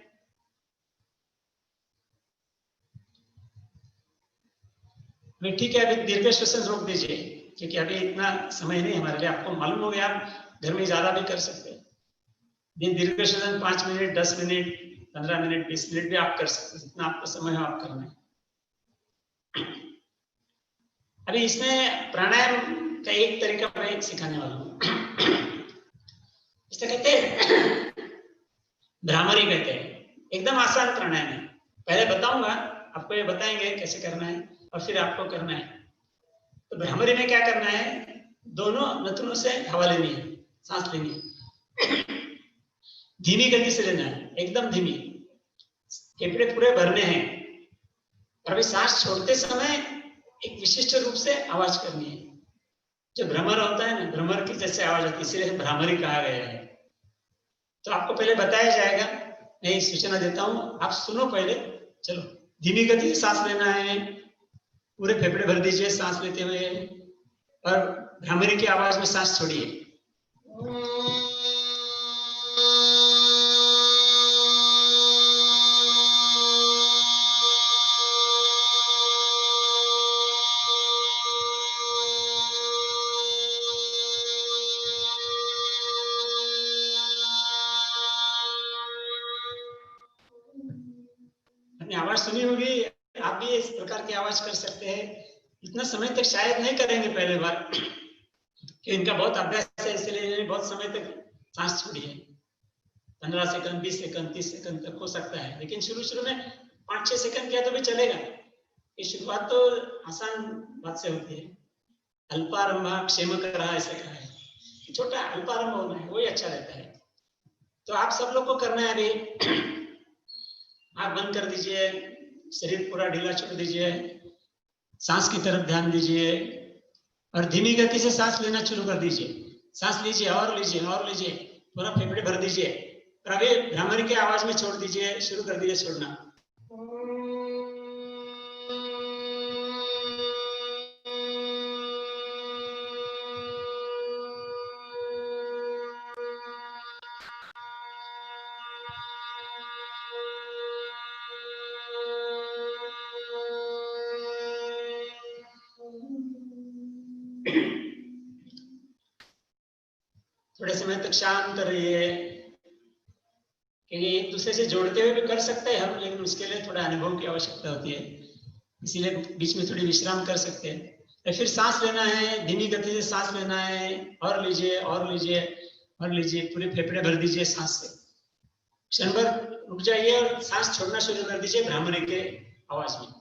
ठीक है, अभी दीर्घ श्वसन रोक दीजिए क्योंकि अभी इतना समय नहीं हमारे लिए, आपको मालूम हो गया, आप घर में ज्यादा भी कर सकते हैं। दीर्घ श्वसन 5 मिनट, 10 मिनट, 15 मिनट, 20 मिनट भी आप कर सकते हैं, जितना आपका समय हो आप करना है। अभी इसमें प्राणायाम का एक तरीका मैं सिखाने वाला हूँ, इसे कहते हैं भ्रामरी कहते हैं, एकदम आसान प्राणायाम है। पहले बताऊंगा, आपको ये बताएंगे कैसे करना है और फिर आपको करना है। तो भ्रामरी में क्या करना है, दोनों नथुनों से हवा लेनी है, सांस लेनी है, धीमी गति से लेना है, एकदम धीमी, फेफड़े पूरे भरने हैं और अभी सांस छोड़ते समय एक विशिष्ट रूप से आवाज करनी है। जो भ्रमर होता है ना, भ्रमर की जैसे आवाज होती है, इसलिए भ्रामरी कहा गया है। तो आपको पहले बताया जाएगा, मैं एक सूचना देता हूँ, आप सुनो पहले। चलो, धीमी गति से सांस लेना है, पूरे फेफड़े भर दीजिए सांस लेते हुए और भ्रामरी की आवाज में सांस छोड़िए। अपनी आवाज सुनी होगी, आप भी इस प्रकार की आवाज कर सकते हैं। इतना समय तक शायद नहीं करेंगे पहले बार, कि इनका बहुत अभ्यास है, इसलिए बहुत समय तक सांस छोड़िए, 15 सेकंड, 20 सेकंड, 30 सेकंड तक हो सकता है, लेकिन शुरू में 5-6 सेकंड किया तो भी चलेगा। ये शुरुआत तो आसान बात से होती है। अल्पारंभ क्षेम कर रहा, ऐसा कहा है, छोटा अल्पारंभ होना है, वही अच्छा रहता है। तो आप सब लोग को करना है। अभी आंख बंद कर दीजिए, शरीर पूरा ढीला छोड़ दीजिए, सांस की तरफ ध्यान दीजिए और धीमी गति से सांस लेना शुरू कर दीजिए। सांस लीजिए और लीजिए और लीजिए, पूरा फेफड़े भर दीजिए और अभी भ्रामरी की आवाज में छोड़ दीजिए, शुरू कर दीजिए छोड़ना। थोड़े समय तक शांत रहिए, क्योंकि एक दूसरे से जोड़ते हुए भी कर सकते हैं हम, लेकिन उसके लिए थोड़ा अनुभव की आवश्यकता होती है, इसीलिए बीच में थोड़ी विश्राम कर सकते हैं। तो फिर सांस लेना है, धीमी गति से सांस लेना है, और लीजिए और लीजिए और लीजिए, पूरे फेफड़े भर दीजिए सांस से। क्षण भर रुक जाइए और सांस छोड़ना शुरू कर दीजिए भ्रामरी के आवाज में।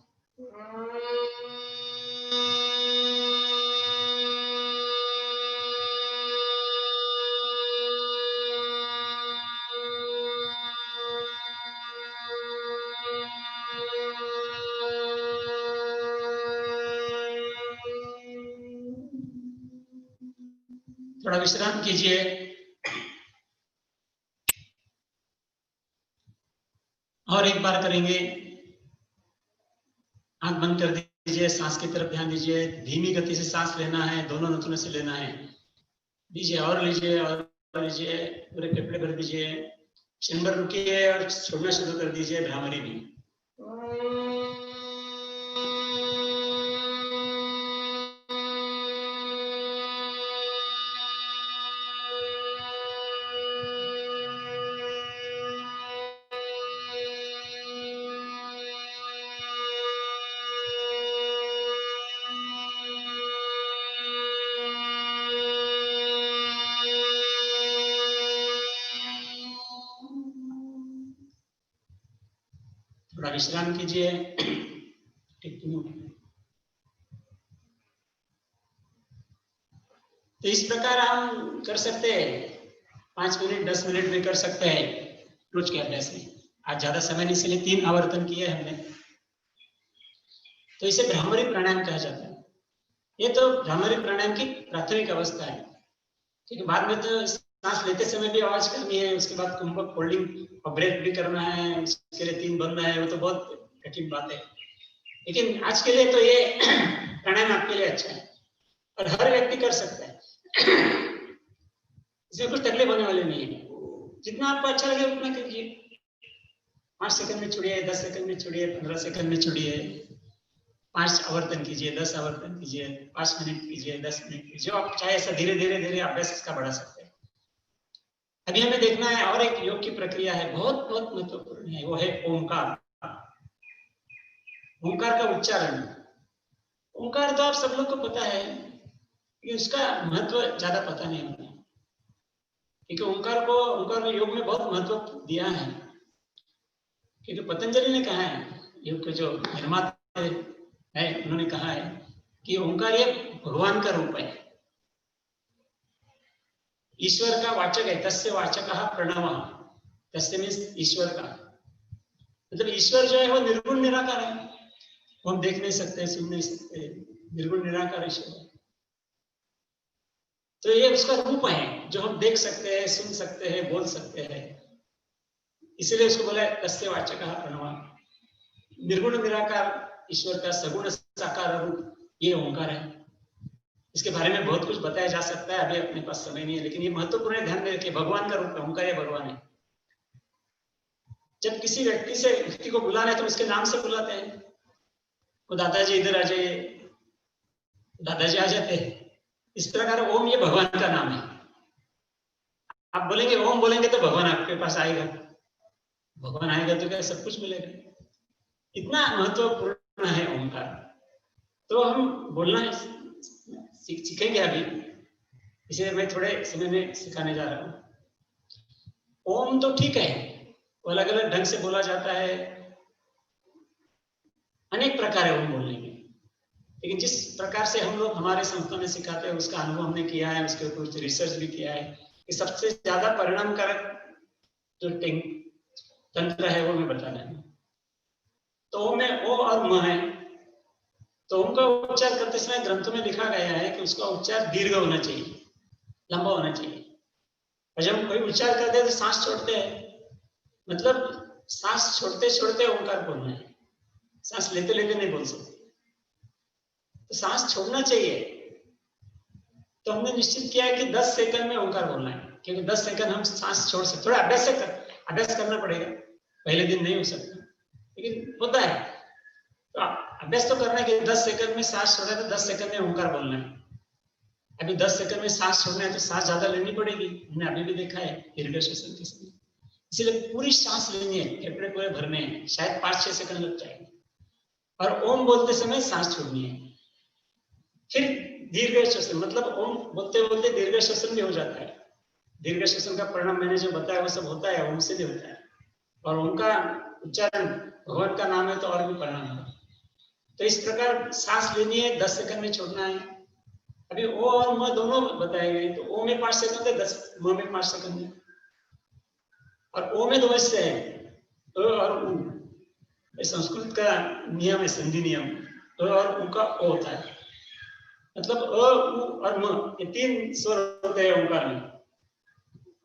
थोड़ा विश्राम कीजिए। और एक बार करेंगे, आंख बंद कर दीजिए, सांस की तरफ ध्यान दीजिए, धीमी गति से सांस लेना है, दोनों नथुनों से लेना है, लीजिए और लीजिए और लीजिए, पूरे फेफड़े भर दीजिए, क्षण भर रुकिए और छोड़ना शुरू कर दीजिए भ्रामरी में। विश्राम कीजिए। तो इस प्रकार हम कर सकते हैं, 5 मिनट 10 मिनट में कर सकते हैं रोज के अभ्यास में। आज ज्यादा समय नहीं, इसलिए 3 आवर्तन किए हमने। तो इसे भ्रामरी प्राणायाम कहा जाता है। ये तो भ्रामरी प्राणायाम की प्राथमिक अवस्था है, क्योंकि बाद में तो सांस लेते समय भी आवाज करनी है, उसके बाद कुंभक फोल्डिंग और ब्रेथ भी करना है, उसके लिए 3 बंद है, वो तो बहुत कठिन बात है। लेकिन आज के लिए तो ये प्राणायाम आपके लिए अच्छा है और हर व्यक्ति कर सकता है। इसमें कुछ तकलीफ होने वाली नहीं है। जितना आपको अच्छा लगे उतना कीजिए। 5 सेकंड में छोड़िए, 10 सेकंड में छोड़िए, 15 सेकंड में छोड़िए, 5 आवर्तन कीजिए, 10 आवर्तन कीजिए, 5 मिनट कीजिए, 10 मिनट कीजिए, जो आप चाहे ऐसा धीरे धीरे धीरे अभ्यास इसका बढ़ा सकते हैं। अभी हमें देखना है और एक योग की प्रक्रिया है, बहुत बहुत महत्वपूर्ण है, वो है ओंकार। ओंकार का उच्चारण। ओंकार तो आप सब लोग को पता है, कि उसका महत्व ज्यादा पता नहीं होता, क्योंकि ओंकार को योग में बहुत महत्व दिया है। क्योंकि पतंजलि ने कहा है, योग के जो निर्माता है उन्होंने कहा है कि ओंकार ये भगवान का रूप है, ईश्वर का वाचक है। तस्य वाचकः प्रणवः, तस्य मीन्स ईश्वर का, मतलब ईश्वर जो है वो निर्गुण निराकार है, वो हम देख नहीं सकते, सुन नहीं सकते, निर्गुण निराकार ईश्वर है। तो ये उसका रूप है जो हम देख सकते हैं, सुन सकते हैं, बोल सकते हैं, इसीलिए उसको बोला है तस्य वाचकः प्रणवः। निर्गुण निराकार ईश्वर का सगुण साकार रूप ये ओंकार है। इसके बारे में बहुत कुछ बताया जा सकता है, अभी अपने पास समय नहीं है, लेकिन ये महत्वपूर्ण है, ध्यान में रखिए, भगवान का रूप है ओंकार, ये भगवान है। जब किसी व्यक्ति को बुलाना है तो उसके नाम से बुलाते हैं, वो दादाजी इधर आ जाइए, दादाजी आ जाते हैं। इस प्रकार ओम ये भगवान का नाम है। आप बोलेंगे ओम बोलेंगे तो भगवान आपके पास आएगा, भगवान आएगा तो क्या सब कुछ मिलेगा। इतना महत्वपूर्ण है ओंकार। तो हम बोलना सीखेंगे अभी, इसे मैं थोड़े समय में सिखाने जा रहा हूँ। ओम तो ठीक है, वो अलग अलग ढंग से बोला जाता है, अनेक प्रकार है ओम बोलने के, लेकिन जिस प्रकार से हम लोग हमारे संस्था में सिखाते हैं उसका अनुभव हमने किया है, उसके ऊपर कुछ रिसर्च भी किया है कि सबसे ज्यादा परिणामकारक जो तंत्र है वो मैं बता रहा हूँ। तो ओम में ओ और म है, तो ओम का उच्चार करते समय ग्रंथों में लिखा गया है कि उसका उच्चार दीर्घ होना चाहिए, लंबा होना चाहिए। और जब हम कोई उच्चार करते हैं तो सांस छोड़ते हैं, मतलब सांस छोड़ते छोड़ते ओंकार बोलना है, सांस लेते लेते नहीं बोल सकते। तो सांस छोड़ना चाहिए। तो हमने निश्चित किया है कि 10 सेकंड में ओंकार बोलना है, क्योंकि 10 सेकंड हम सांस छोड़ सकते। थोड़ा अभ्यास करना पड़ेगा, पहले दिन नहीं हो सकता, लेकिन होता है। तो अभ्यास तो करना है कि 10 सेकंड में सांस छोड़ना है तो 10 सेकंड में ओंकार बोलना है। अभी 10 सेकंड में सांस छोड़ना है तो सांस ज्यादा लेनी पड़ेगी, हमने अभी भी देखा है दीर्घ श्वसन के समय। इसलिए पूरी सांस लेनी है, फेफड़े पूरे भरने हैं, शायद 5-6 सेकंड लग जाएंगे। और ओम बोलते समय सांस छोड़नी है। फिर दीर्घ श्वसन, मतलब ओम बोलते बोलते दीर्घ श्वसन भी हो जाता है। दीर्घ श्वसन का परिणाम मैंने जो बताया वो सब होता है, ओम से भी होता है। और ओम का उच्चारण भगवान का नाम है तो और भी परिणाम होगा। तो इस प्रकार सांस लेनी है, 10 सेकंड में छोड़ना है। अभी ओ और म दोनों बताए गए, तो ओ में 5 सेकंड है, 10 म में 5 सेकंड है। और ओ में 2 हिस्से हैं, अ और उ। संस्कृत का नियम है, संधि नियम, अ और उ का ओ होता है। मतलब अ, उ और म, ये 3 स्वर होते हैं ओंकार में,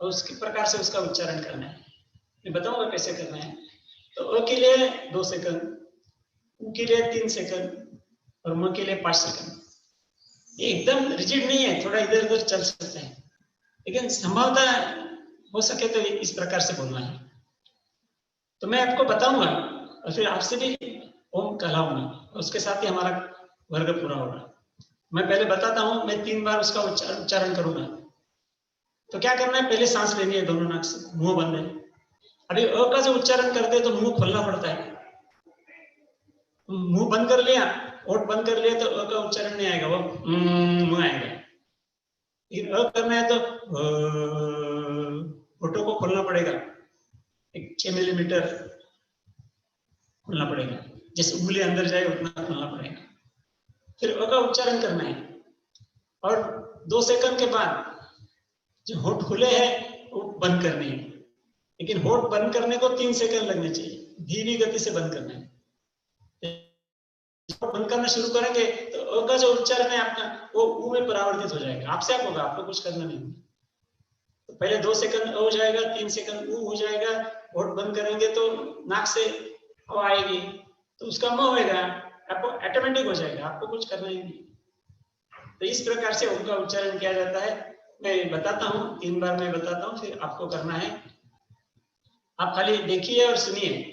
और उसके प्रकार से उसका उच्चारण करना है। मैं बताऊंगा कैसे करना है। तो अ के लिए 2 सेकंड, उ के लिए 3 सेकंड और म के लिए 5 सेकंड। ये एकदम रिजिड नहीं है, थोड़ा इधर उधर चल सकता है, लेकिन संभवतः हो सके तो इस प्रकार से बोलना है। तो मैं आपको बताऊंगा और फिर आपसे भी ओम कहलाऊंगा, उसके साथ ही हमारा वर्ग पूरा होगा। मैं पहले बताता हूं, मैं 3 बार उसका उच्चारण करूंगा। तो क्या करना है, पहले सांस लेनी है दोनों नाक से, मुंह बंद है। अभी अ का जो उच्चारण करते हैं तो मुंह खोलना पड़ता है। मुंह बंद कर लिया, ओठ बंद कर लिया तो अ का उच्चारण नहीं आएगा, वो मुंह आएगा। लेकिन अ करना है तो होठों को खोलना पड़ेगा, 6 मिलीमीटर खोलना पड़ेगा, जैसे उंगली अंदर जाए उतना खोलना पड़ेगा। फिर अ का उच्चारण करना है और 2 सेकंड के बाद जो होठ खुले हैं वो बंद करने हैं, लेकिन होठ बंद करने को 3 सेकंड लगने चाहिए, धीमी गति से बंद करना है। बंद करना शुरू करेंगे तो अ का जो उच्चारण है आपका वो उ में परिवर्तित हो जाएगा, आपसे आप होगा, आपको कुछ करना नहीं। तो पहले 2 सेकंड अ हो जाएगा, 3 सेकंड उ हो जाएगा, होठ बंद करेंगे तो नाक से हवा आएगी तो उसका म होएगा, आपको ऑटोमेटिक हो जाएगा, आपको कुछ करना ही नहीं। तो इस प्रकार से उनका उच्चारण किया जाता है। मैं बताता हूँ, 3 बार मैं बताता हूँ, फिर आपको करना है। आप खाली देखिए और सुनिए।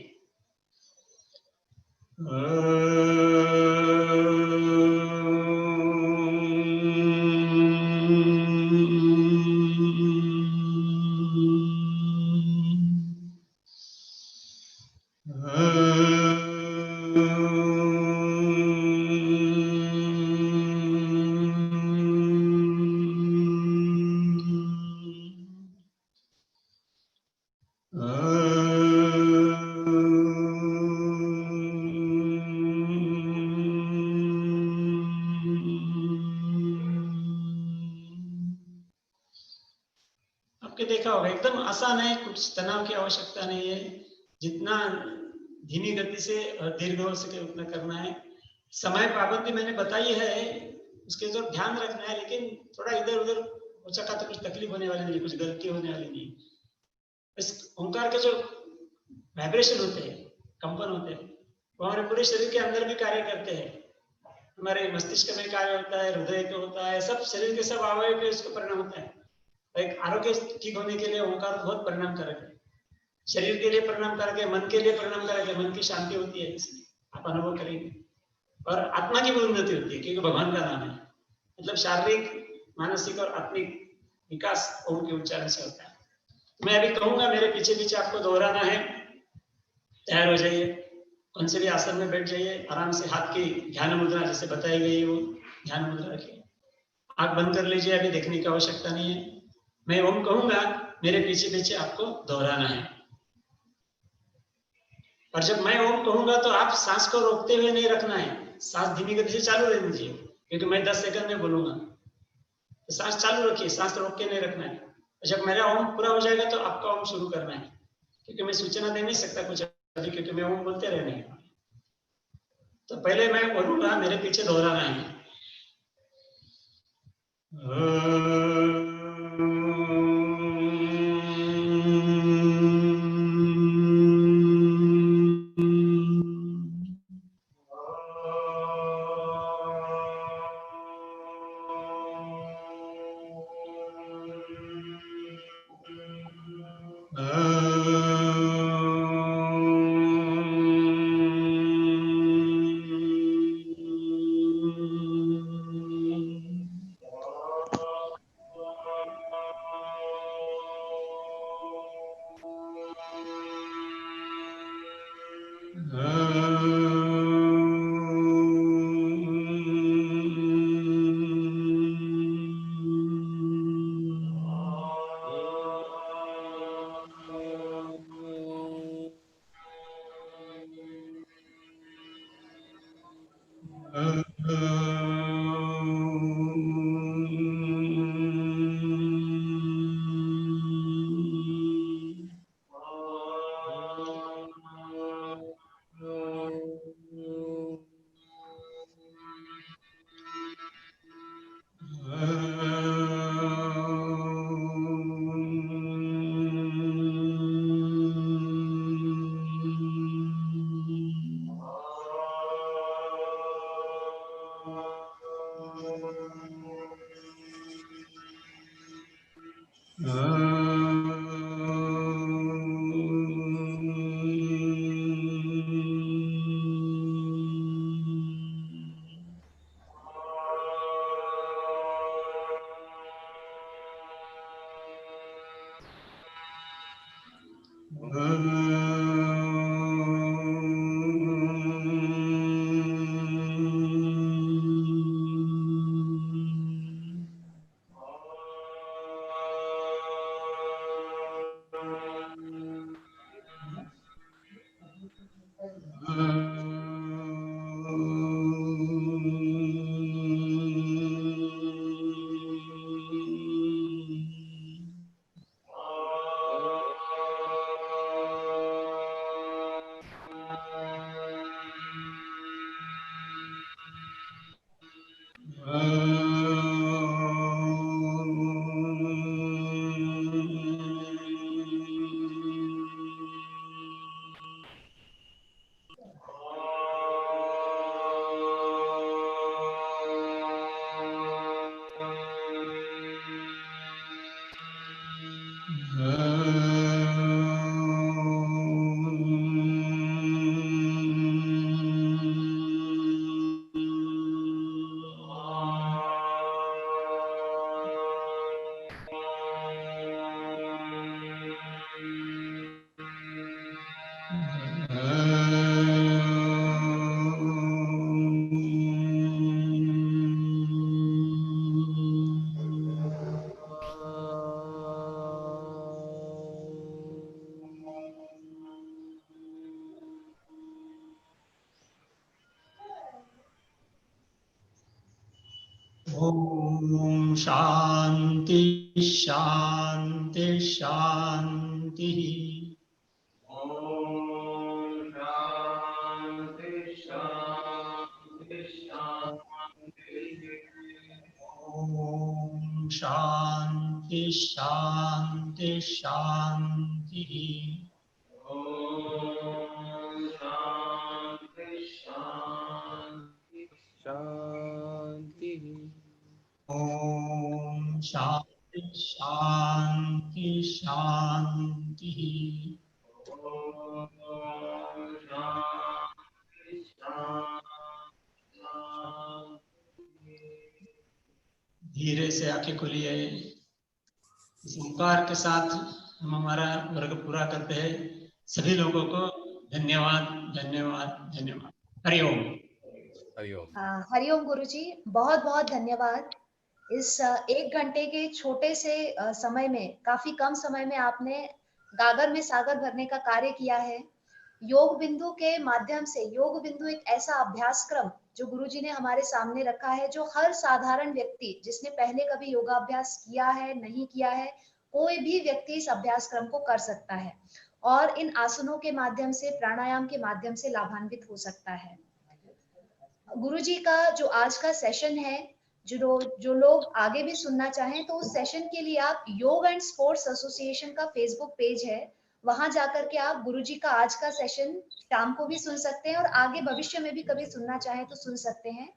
आपके देखा होगा एकदम आसान है, कुछ तनाव की आवश्यकता नहीं है, जितना धीमी गति से और दीर्घ हो सके उतना करना है। समय पाबंदी मैंने बताई है, उसके जो ध्यान रखना है, लेकिन थोड़ा इधर उधर हो सका तो कुछ तकलीफ होने वाली नहीं, कुछ गलती होने वाली नहीं। इस ओंकार के जो वाइब्रेशन होते हैं, कंपन होते हैं, वो हमारे पूरे शरीर के अंदर भी कार्य करते हैं। हमारे मस्तिष्क में कार्य होता है, हृदय पे होता है, सब शरीर के सब अवयव पे उसका परिणाम होता है। एक आरोग्य ठीक होने के लिए ओंकार बहुत परिणामकारक है, शरीर के लिए परिणामकारक है, मन के लिए परिणामकारक है, मन की शांति होती है, इसलिए आप अनुभव करेंगे। और आत्मा की भी उन्नति होती है, क्योंकि भगवान का नाम है, मतलब शारीरिक, मानसिक और आत्मिक विकास ओम के उच्चारण से होता है। मैं अभी कहूंगा, मेरे पीछे पीछे आपको दोहराना है। तैयार हो जाइए, कौन से भी आसन में बैठ जाइए, आराम से हाथ की ध्यान मुद्रा जैसे बताई गई है वो ध्यान मुद्रा रखिए, आंख बंद कर लीजिए, अभी देखने की आवश्यकता नहीं है। मैं ओम कहूंगा, मेरे पीछे पीछे आपको दोहराना है। और जब मैं ओम कहूंगा तो आप सांस को रोकते हुए नहीं रखना है, सांस धीमी गति से चालू रहनी चाहिए, क्योंकि मैं 10 सेकंड में बोलूंगा, तो सांस चालू रखिए, सांस रोक के नहीं रखना है। जब मेरा ओम पूरा हो जाएगा तो आपका ओम शुरू करना है, क्योंकि मैं सूचना दे नहीं सकता कुछ अभी, क्योंकि मैं ओम बोलते रहने हैं। तो पहले मैं बोलूंगा, मेरे पीछे दोहराना है। ओम शांति शांति शांति। ओम शांति शांति शांति। ओम शांति शांति शांति। ओम शांति शांति शांति। ओम शांति शांति शांति। ओम शांति शांति। धीरे से आंखें खोलिए। इस ओंकार के साथ हम हमारा वर्ग पूरा करते हैं। सभी लोगों को धन्यवाद धन्यवाद धन्यवाद। हरिओम। हरिओम। हरिओम गुरुजी, बहुत बहुत धन्यवाद। इस 1 घंटे के छोटे से समय में, काफी कम समय में आपने गागर में सागर भरने का कार्य किया है। योग बिंदु के माध्यम से, योग बिंदु एक ऐसा अभ्यासक्रम जो गुरुजी ने हमारे सामने रखा है, जो हर साधारण व्यक्ति, जिसने पहले कभी योगाभ्यास किया है, नहीं किया है, कोई भी व्यक्ति इस अभ्यासक्रम को कर सकता है और इन आसनों के माध्यम से, प्राणायाम के माध्यम से लाभान्वित हो सकता है। गुरुजी का जो आज का सेशन है, जो लोग आगे भी सुनना चाहें तो उस सेशन के लिए आप योग एंड स्पोर्ट्स एसोसिएशन का फेसबुक पेज है, वहां जाकर के आप गुरुजी का आज का सेशन शाम को भी सुन सकते हैं और आगे भविष्य में भी कभी सुनना चाहें तो सुन सकते हैं।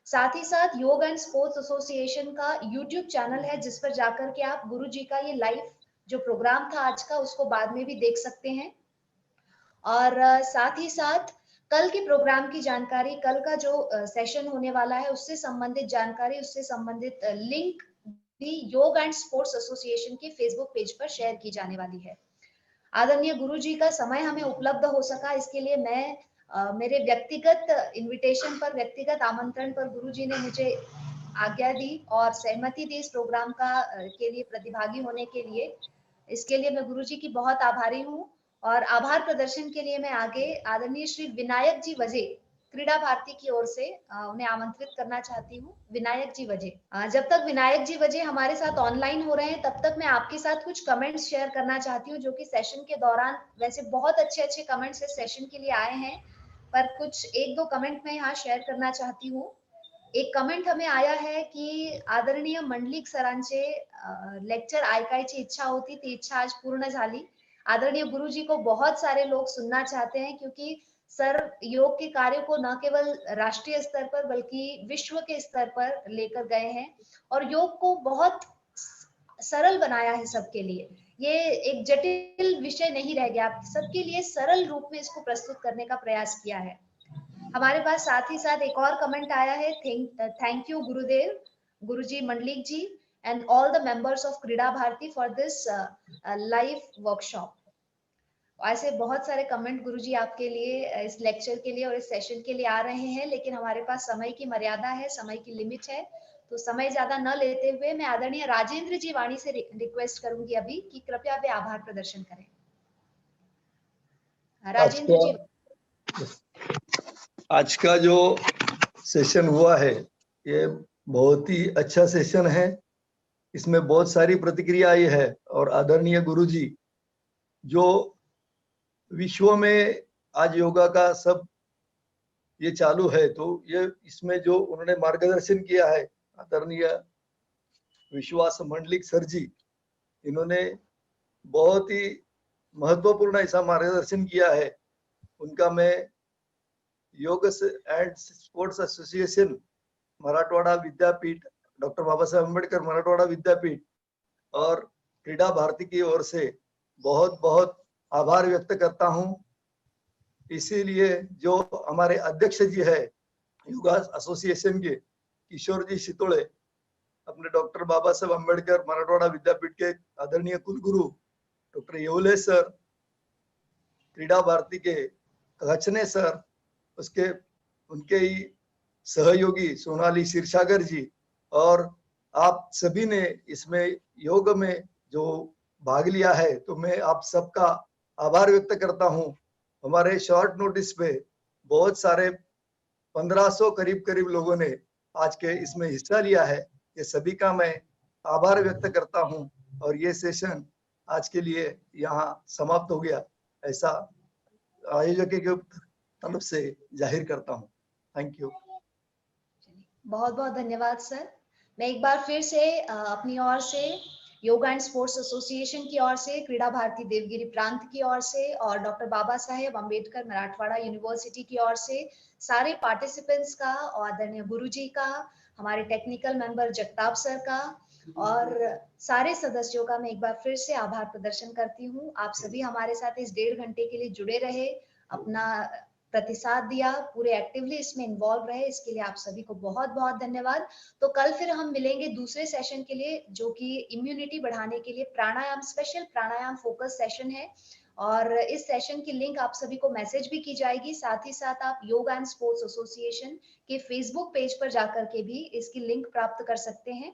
साथ ही साथ योग एंड स्पोर्ट्स एसोसिएशन का यूट्यूब चैनल है, जिस पर जाकर के आप गुरुजी का ये लाइव जो प्रोग्राम था आज का, उसको बाद में भी देख सकते हैं। और साथ ही साथ कल के प्रोग्राम की जानकारी, कल का जो सेशन होने वाला है उससे संबंधित जानकारी, उससे संबंधित लिंक भी योग एंड स्पोर्ट्स एसोसिएशन के फेसबुक पेज पर शेयर की जाने वाली है। आदरणीय गुरुजी का समय हमें उपलब्ध हो सका, इसके लिए मैं मेरे व्यक्तिगत इनविटेशन पर, व्यक्तिगत आमंत्रण पर गुरुजी ने मुझे आज्ञा दी और सहमति दी इस प्रोग्राम का के लिए प्रतिभागी होने के लिए। इसके लिए मैं गुरुजी की बहुत आभारी हूँ और आभार प्रदर्शन के लिए मैं आगे आदरणीय श्री विनायक जी वजे, क्रीड़ा भारती की ओर से उन्हें आमंत्रित करना चाहती हूँ। विनायक जी वजे, जब तक विनायक जी वजे हमारे साथ ऑनलाइन हो रहे हैं, तब तक मैं आपके साथ कुछ कमेंट्स शेयर करना चाहती हूँ, जो कि सेशन के दौरान, वैसे बहुत अच्छे कमेंट्स इस सेशन के लिए आए हैं, पर कुछ 1-2 कमेंट मैं यहाँ शेयर करना चाहती हूँ। एक कमेंट हमें आया है कि आदरणीय मंडलिक सरांचे लेक्चर ऐकायची इच्छा होती, ती इच्छा आज पूर्ण झाली। आदरणीय गुरुजी को बहुत सारे लोग सुनना चाहते हैं, क्योंकि सर योग के कार्य को न केवल राष्ट्रीय स्तर पर बल्कि विश्व के स्तर पर लेकर गए हैं और योग को बहुत सरल बनाया है सबके लिए। ये एक जटिल विषय नहीं रह गया, सबके लिए सरल रूप में इसको प्रस्तुत करने का प्रयास किया है। हमारे पास साथ ही साथ एक और कमेंट आया है, thank you Gurudev, Guruji, Mandlik ji and all the members of क्रीड़ा Bharti for this live workshop। ऐसे बहुत सारे कमेंट गुरुजी आपके लिए, इस लेक्चर के लिए और इस सेशन के लिए आ रहे हैं, लेकिन हमारे पास समय की मर्यादा है, समय की लिमिट है, तो समय ज्यादा न लेते हुए मैं आदरणीय राजेंद्र जी वाणी से रिक्वेस्ट करूंगी अभी कि कृपया वे आभार प्रदर्शन करें। राजेंद्र जी। आज का जो सेशन हुआ है ये बहुत ही अच्छा सेशन है, इसमें बहुत सारी प्रतिक्रिया आई है और आदरणीय गुरुजी जो विश्व में आज योगा का सब ये चालू है, तो ये इसमें जो उन्होंने मार्गदर्शन किया है आदरणीय विश्वास मंडलिक सर जी, इन्होंने बहुत ही महत्वपूर्ण ऐसा मार्गदर्शन किया है। उनका मैं Yoga and sports association Marathwada Vidyapeeth, doctor Baba Saheb Ambedkar Marathwada Vidyapeeth और क्रीडा भारती की ओर से बहुत बहुत आभार व्यक्त करता हूं। इसीलिए जो हमारे अध्यक्ष जी है योगा एसोसिएशन के, किशोर जी शितोड़े, अपने डॉक्टर बाबा साहेब अम्बेडकर मराठवाड़ा विद्यापीठ के आदरणीय कुलगुरु डॉक्टर येवले सर, क्रीडा भारती के कचने सर, उसके उनके ही सहयोगी सोनाली क्षीरसागर जी, और आप सभी ने इसमें योग में जो भाग लिया है, तो मैं आप सबका आभार व्यक्त करता हूं। हमारे शॉर्ट नोटिस पे बहुत सारे 1500 करीब लोगों ने आज के इसमें हिस्सा लिया है। ये सभी का मैं आभार व्यक्त करता हूं और ये सेशन आज के लिए यहाँ समाप्त हो गया, ऐसा आयोजक के तरफ से जाहिर करता हूं। Thank you. बहुत बहुत धन्यवाद सर। मैं एक बार फिर से अपनी ओर से, योगा एंड स्पोर्ट्स एसोसिएशन की ओर से, क्रीडा भारती देवगिरी प्रांत की ओर से और डॉक्टर बाबा साहेब अम्बेडकर मराठवाड़ा यूनिवर्सिटी की ओर से सारे पार्टिसिपेंट्स का और आदरणीय गुरुजी का, हमारे टेक्निकल मेंबर जगताप सर का और सारे सदस्यों का मैं एक बार फिर से आभार प्रदर्शन करती हूँ। आप सभी हमारे साथ इस 1.5 घंटे के लिए जुड़े रहे, अपना प्रतिसाद दिया, पूरे एक्टिवली इसमें इन्वॉल्व रहे, इसके लिए आप सभी को बहुत बहुत धन्यवाद। तो कल फिर हम मिलेंगे दूसरे सेशन के लिए, जो कि इम्यूनिटी बढ़ाने के लिए प्राणायाम, स्पेशल प्राणायाम फोकस सेशन है। और इस सेशन की लिंक आप सभी को मैसेज भी की जाएगी। साथ ही साथ आप योगा एंड स्पोर्ट्स एसोसिएशन के फेसबुक पेज पर जाकर के भी इसकी लिंक प्राप्त कर सकते हैं।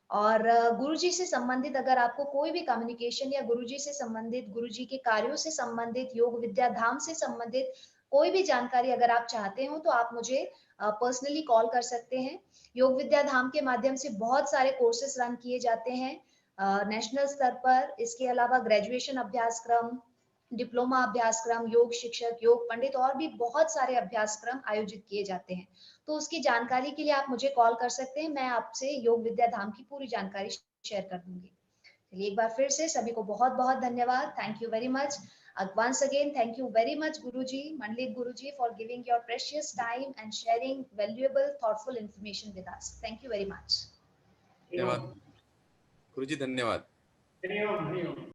और गुरुजी से संबंधित अगर आपको कोई भी कम्युनिकेशन या गुरुजी से संबंधित, गुरुजी के कार्यों से संबंधित, योग विद्या धाम से संबंधित कोई भी जानकारी अगर आप चाहते हो तो आप मुझे पर्सनली कॉल कर सकते हैं। योग विद्या धाम के माध्यम से बहुत सारे कोर्सेज रन किए जाते हैं नेशनल स्तर पर। इसके अलावा ग्रेजुएशन अभ्यासक्रम, डिप्लोमा अभ्यासक्रम, योग शिक्षक, योग पंडित और भी बहुत सारे अभ्यासक्रम आयोजित किए जाते हैं। तो उसकी जानकारी के लिए आप मुझे कॉल कर सकते हैं, मैं आपसे योग विद्या धाम की पूरी जानकारी शेयर कर दूंगी। चलिए एक बार फिर से सभी को बहुत बहुत धन्यवाद। Thank you very much. Once again, thank you very much, Guruji, Mandlik Guruji, for giving your precious time and sharing valuable, thoughtful information with us. Thank you very much. धन्यवाद गुरुजी, धन्यवाद। हरिओम हरिओम।